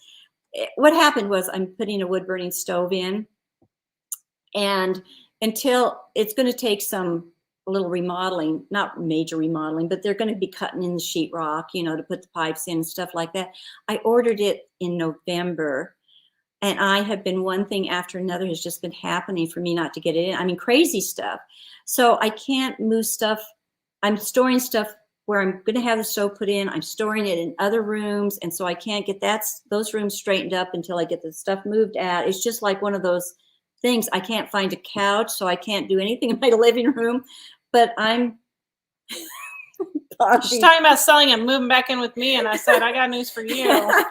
what happened was I'm putting a wood burning stove in, and until it's going to take a little remodeling, not major remodeling, but they're going to be cutting in the sheetrock, to put the pipes in and stuff like that. I ordered it in November, and I have been, one thing after another has just been happening for me not to get it in. I mean, crazy stuff. So I can't move stuff. I'm storing stuff where I'm going to have the stove put in. I'm storing it in other rooms. And so I can't get those rooms straightened up until I get the stuff moved out. It's just like one of those things. I can't find a couch, so I can't do anything in my living room. But I'm she's talking about selling and moving back in with me, and I said, I got news for you.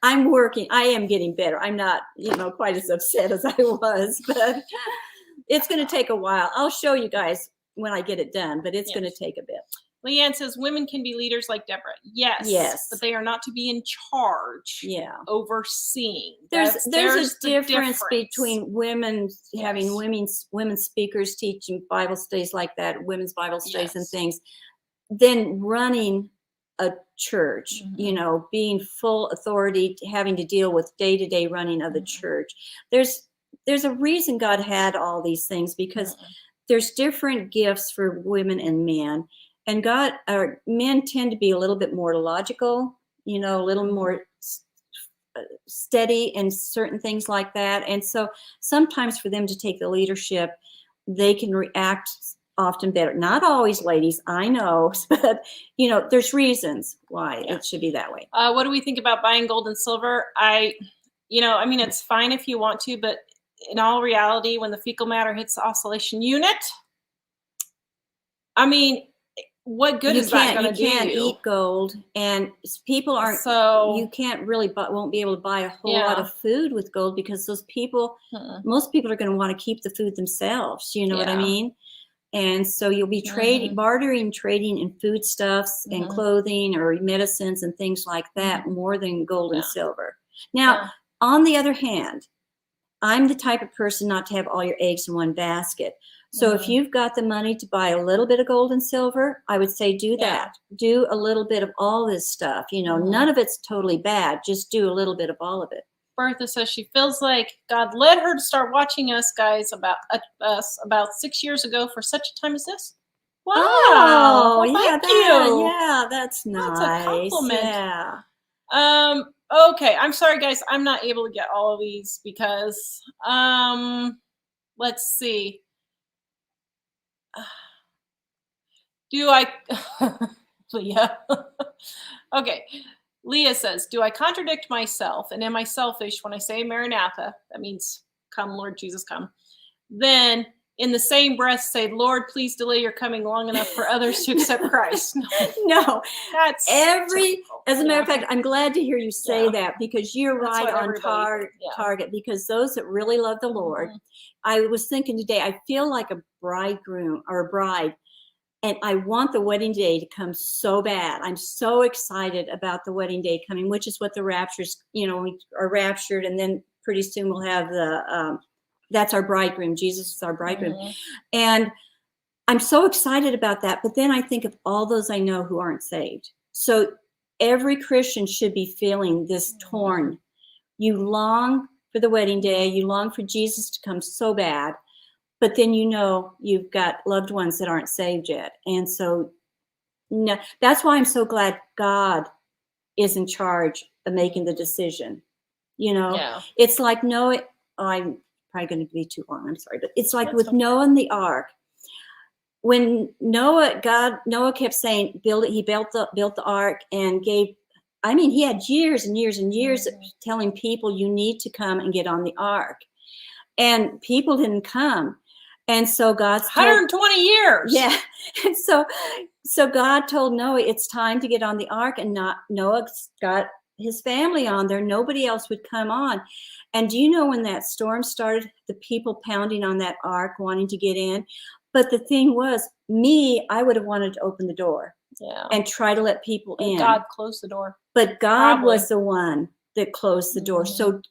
I'm working. I am getting better. I'm not, quite as upset as I was, but it's going to take a while. I'll show you guys when I get it done, but it's going to take a bit. Leanne says women can be leaders like Deborah. Yes. But they are not to be in charge. Yeah. Overseeing. There's a difference between women having women speakers teaching Bible studies like that, women's Bible studies and things, than running a church, being full authority, having to deal with day-to-day running of the church. There's a reason God had all these things, because there's different gifts for women and men. And men tend to be a little bit more logical, a little more steady and certain things like that. And so sometimes for them to take the leadership, they can react often better. Not always, ladies, I know, but there's reasons why it should be that way. What do we think about buying gold and silver? It's fine if you want to, but in all reality, when the fecal matter hits the oscillation unit, what good is that going to do? You can't eat gold, and people aren't. So you can't really, won't be able to buy a whole lot of food with gold, because those people, most people are going to want to keep the food themselves. You know what I mean? And so you'll be bartering, trading in foodstuffs and clothing or medicines and things like that, more than gold and silver. Now, on the other hand, I'm the type of person not to have all your eggs in one basket. So if you've got the money to buy a little bit of gold and silver, I would say do that. Do a little bit of all this stuff. None of it's totally bad. Just do a little bit of all of it. Bertha says she feels like God led her to start watching us guys about 6 years ago for such a time as this. Wow. Oh, well, thank you. Yeah, that's nice. That's a compliment. Yeah. Okay. I'm sorry, guys. I'm not able to get all of these because, let's see. Do I, Leah? Okay. Leah says, do I contradict myself and am I selfish when I say Maranatha? That means come, Lord Jesus, come. Then in the same breath say, Lord, please delay your coming long enough for others to accept Christ. No, That's as a matter of Yeah. fact, I'm glad to hear you say Yeah. that, because you're That's right what on everybody- yeah. target, because those that really love the Lord, Mhm. I was thinking today, I feel like a bridegroom or a bride, and I want the wedding day to come so bad. I'm so excited about the wedding day coming, which is what the raptures, we are raptured, and then pretty soon we'll have that's our bridegroom. Jesus is our bridegroom. Mhm. And I'm so excited about that. But then I think of all those I know who aren't saved. So every Christian should be feeling this torn. You long for the wedding day. You long for Jesus to come so bad. But then you've got loved ones that aren't saved yet. And so no, that's why I'm so glad God is in charge of making the decision. Yeah. It's like Noah. I'm probably going to be too long. I'm sorry. But it's like That's with okay. Noah and the ark. When Noah kept saying, build it, he built the ark and he had years and years and years of telling people, you need to come and get on the ark. And people didn't come. And so God's 120 years. Yeah. And so God told Noah, it's time to get on the ark, and Noah got his family on there. Nobody else would come on. And do you know, when that storm started, the people pounding on that ark wanting to get in? But the thing was, I would have wanted to open the door and try to let people in. God closed the door. But God Probably. was the one that closed the door. So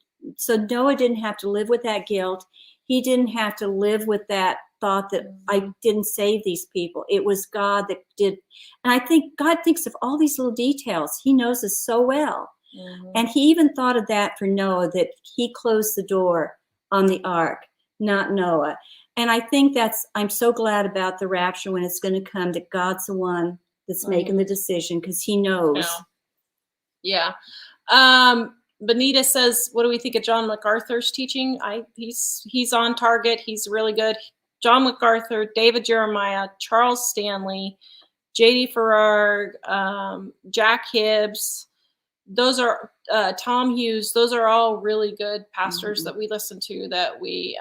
Noah didn't have to live with that guilt. He didn't have to live with that thought that I didn't save these people. It was God that did. And I think God thinks of all these little details. He knows us so well. And he even thought of that for Noah, that he closed the door on the ark, not Noah. And I think I'm so glad about the rapture, when it's going to come, that God's the one that's making the decision, because he knows. Yeah. Benita says, what do we think of John MacArthur's teaching? He's on target. He's really good. John MacArthur, David Jeremiah, Charles Stanley, J.D. Farrar, Jack Hibbs. Those are Tom Hughes. Those are all really good pastors that we listen to, that we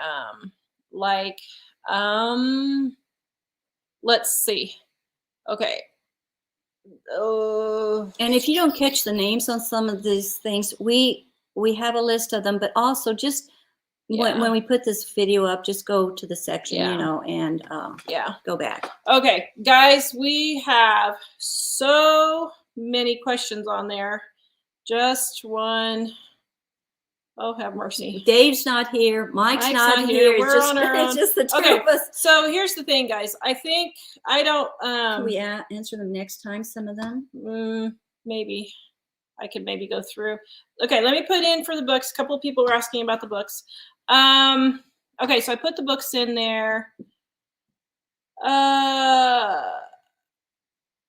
like. Let's see. Okay. And if you don't catch the names on some of these things, we have a list of them, but also just when we put this video up, just go to the section, and go back. Okay, guys, we have so many questions on there. Just one. Oh, have mercy. Dave's not here. Mike's not here. We're on our own. It's just the two of us. So here's the thing, guys. I think I don't. Can we answer them next time, some of them? Maybe. I could maybe go through. Okay, let me put in for the books. A couple of people were asking about the books. Okay, so I put the books in there.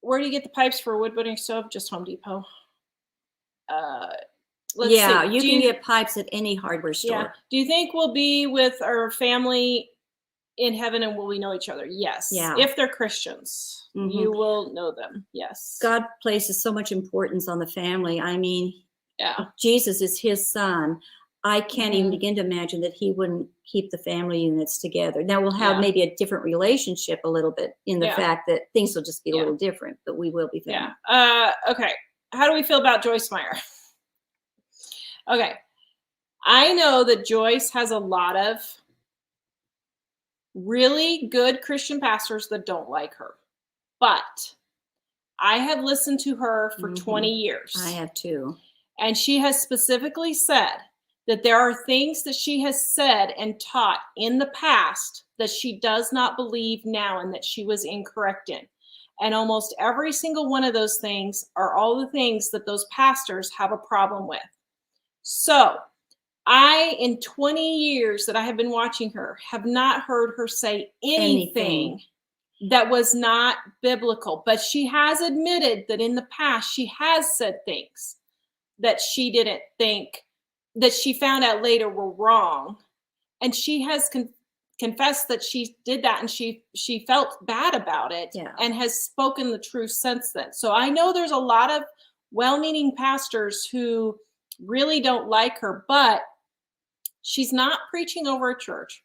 Where do you get the pipes for a wood burning stove? Just Home Depot. Let's see. You can get pipes at any hardware store. Yeah. Do you think we'll be with our family in heaven, and will we know each other? Yes. Yeah. If they're Christians, you will know them. Yes. God places so much importance on the family. I mean, Jesus is his son. I can't even begin to imagine that he wouldn't keep the family units together. Now, we'll have maybe a different relationship a little bit, in the fact that things will just be a little different, but we will be family. Yeah. Okay. How do we feel about Joyce Meyer? Okay. I know that Joyce has a lot of really good Christian pastors that don't like her, but I have listened to her for 20 years. I have too. And she has specifically said that there are things that she has said and taught in the past that she does not believe now, and that she was incorrect in. And almost every single one of those things are all the things that those pastors have a problem with. So in 20 years that I have been watching her, have not heard her say anything that was not biblical. But she has admitted that in the past she has said things that she didn't think, that she found out later were wrong. And she has confessed that she did that, and she felt bad about it, and has spoken the truth since then. So I know there's a lot of well-meaning pastors who really don't like her, but she's not preaching over a church.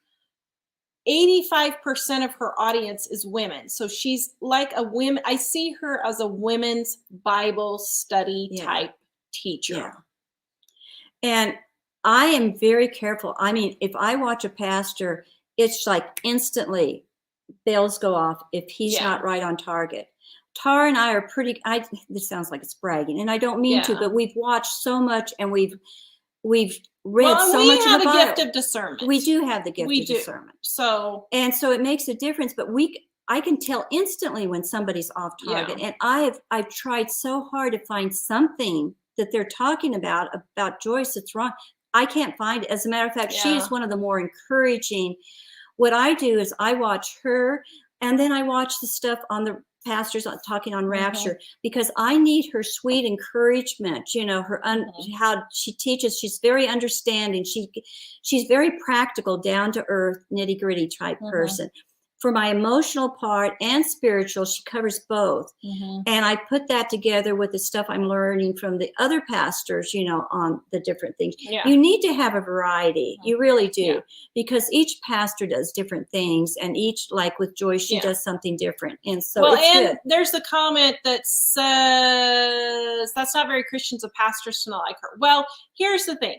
85% of her audience is women. So she's like a women. I see her as a women's Bible study type teacher. Yeah. And I am very careful. I mean, if I watch a pastor, it's like instantly bells go off if he's not right on target. Tara and I are this sounds like it's bragging, and I don't mean to, but we've watched so much and we've read so much in the Bible. We have a gift of discernment. We do have the gift of discernment. So it makes a difference, but I can tell instantly when somebody's off target. And I've tried so hard to find something that they're talking about Joyce that's wrong. I can't find it. As a matter of fact, she is one of the more encouraging. What I do is I watch her, and then I watch the stuff on the pastors talking on rapture, because I need her sweet encouragement, her how she teaches. She's very understanding. She's very practical, down to earth, nitty gritty type person. For my emotional part and spiritual, she covers both. And I put that together with the stuff I'm learning from the other pastors, on the different things. You need to have a variety. You really do. Because each pastor does different things, and each, like with Joyce, she does something different. And so it's good. There's the comment that says, that's not very Christian of pastors to not like her. Well, here's the thing.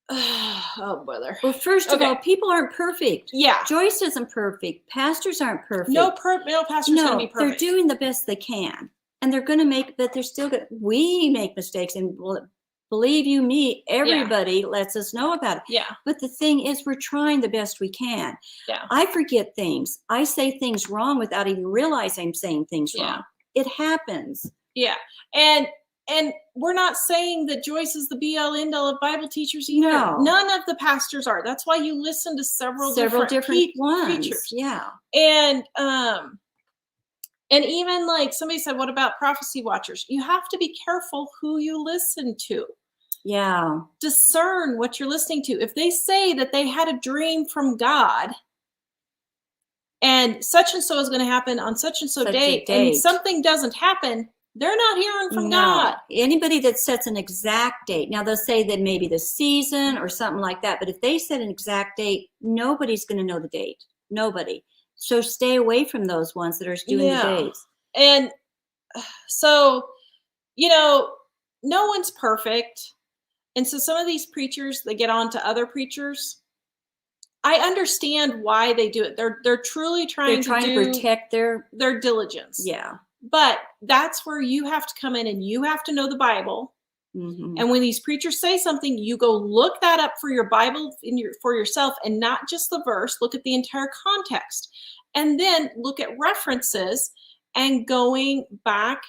Oh, brother. Well, first of all, people aren't perfect. Yeah. Joyce isn't perfect. Pastors aren't perfect. No pastor's going to be perfect. They're doing the best they can. And they're going to but they're still good. We make mistakes, and believe you me, everybody lets us know about it. Yeah. But the thing is, we're trying the best we can. Yeah. I forget things. I say things wrong without even realizing I'm saying things wrong. It happens. Yeah. And we're not saying that Joyce is the be-all, end-all of Bible teachers either. No. None of the pastors are. That's why you listen to several different ones. preachers. Yeah. And even like somebody said, what about prophecy watchers? You have to be careful who you listen to. Yeah. Discern what you're listening to. If they say that they had a dream from God, and so is going to happen on such and so date, and something doesn't happen, they're not hearing from God. Anybody that sets an exact date, now they'll say that maybe the season or something like that, but if they set an exact date, nobody's going to know the date. Nobody. So stay away from those ones that are doing the dates. And so, no one's perfect. And so some of these preachers, they get on to other preachers. I understand why they do it. They're truly trying to protect their diligence. Yeah. But that's where you have to come in, and you have to know the Bible. And when these preachers say something, you go look that up for your Bible for yourself, and not just the verse. Look at the entire context, and then look at references, and going back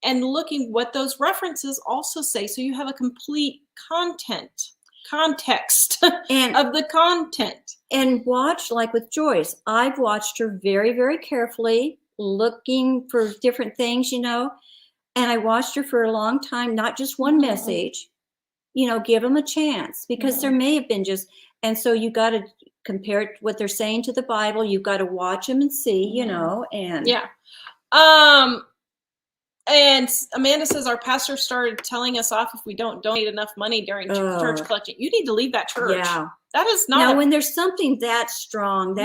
and looking what those references also say, so you have a complete context of the content. And watch, like with Joyce, I've watched her very, very carefully, looking for different things, and I watched her for a long time, not just one message, give them a chance, because there may have been and so you got to compare what they're saying to the Bible. You've got to watch them and see, and and Amanda says our pastor started telling us off if we don't donate enough money during church collection. You need to leave that church. Yeah. That is not. Now, when there's something that strong,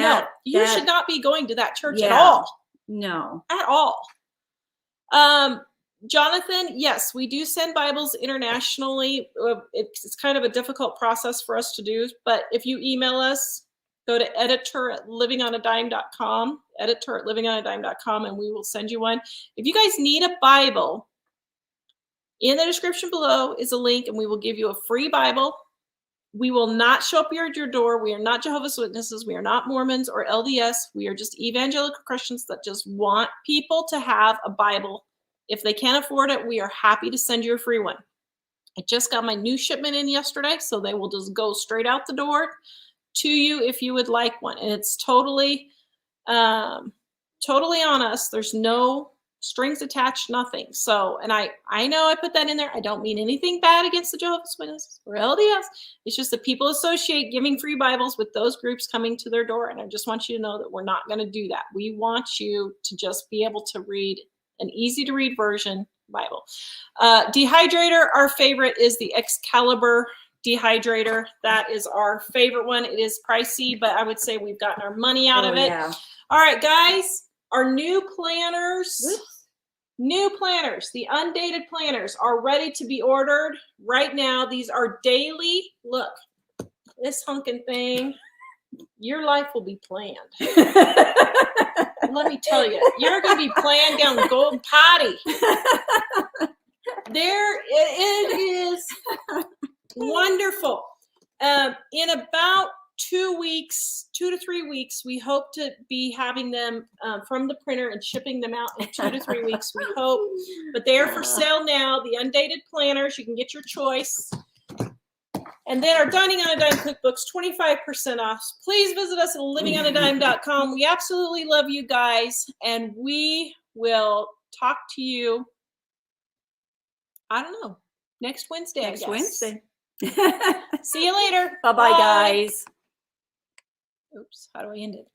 you should not be going to that church at all. No. At all. Jonathan, yes, we do send Bibles internationally. It's kind of a difficult process for us to do, but if you email us, go to editor@livingonadime.com, editor@livingonadime.com, and we will send you one. If you guys need a Bible, in the description below is a link, and we will give you a free Bible. We will not show up at your door. We are not Jehovah's Witnesses. We are not Mormons or LDS. We are just evangelical Christians that just want people to have a Bible. If they can't afford it, we are happy to send you a free one. I just got my new shipment in yesterday, so they will just go straight out the door to you if you would like one. And it's totally on us. There's no strings attached, nothing. So, and I know I put that in there. I don't mean anything bad against the Jehovah's Witnesses or LDS. It's just that people associate giving free Bibles with those groups coming to their door. And I just want you to know that we're not going to do that. We want you to just be able to read an easy to read version Bible. Dehydrator, our favorite is the Excalibur dehydrator. That is our favorite one. It is pricey, but I would say we've gotten our money out of it. Yeah. All right, guys, our new planners. Whoops. New planners, the undated planners are ready to be ordered right now. These are daily. Look, this hunkin' thing, your life will be planned. Let me tell you, you're going to be planned down the golden potty. There it is. Wonderful. In about 2 weeks, 2 to 3 weeks, we hope to be having them from the printer and shipping them out in 2 to 3 weeks, we hope. But they are for sale now, the undated planners. You can get your choice. And then our Dining on a Dime cookbooks, 25% off. Please visit us at livingonadime.com. We absolutely love you guys, and we will talk to you, I don't know, next Wednesday, Next Wednesday. See you later. Bye-bye, guys. Oops, how do I end it?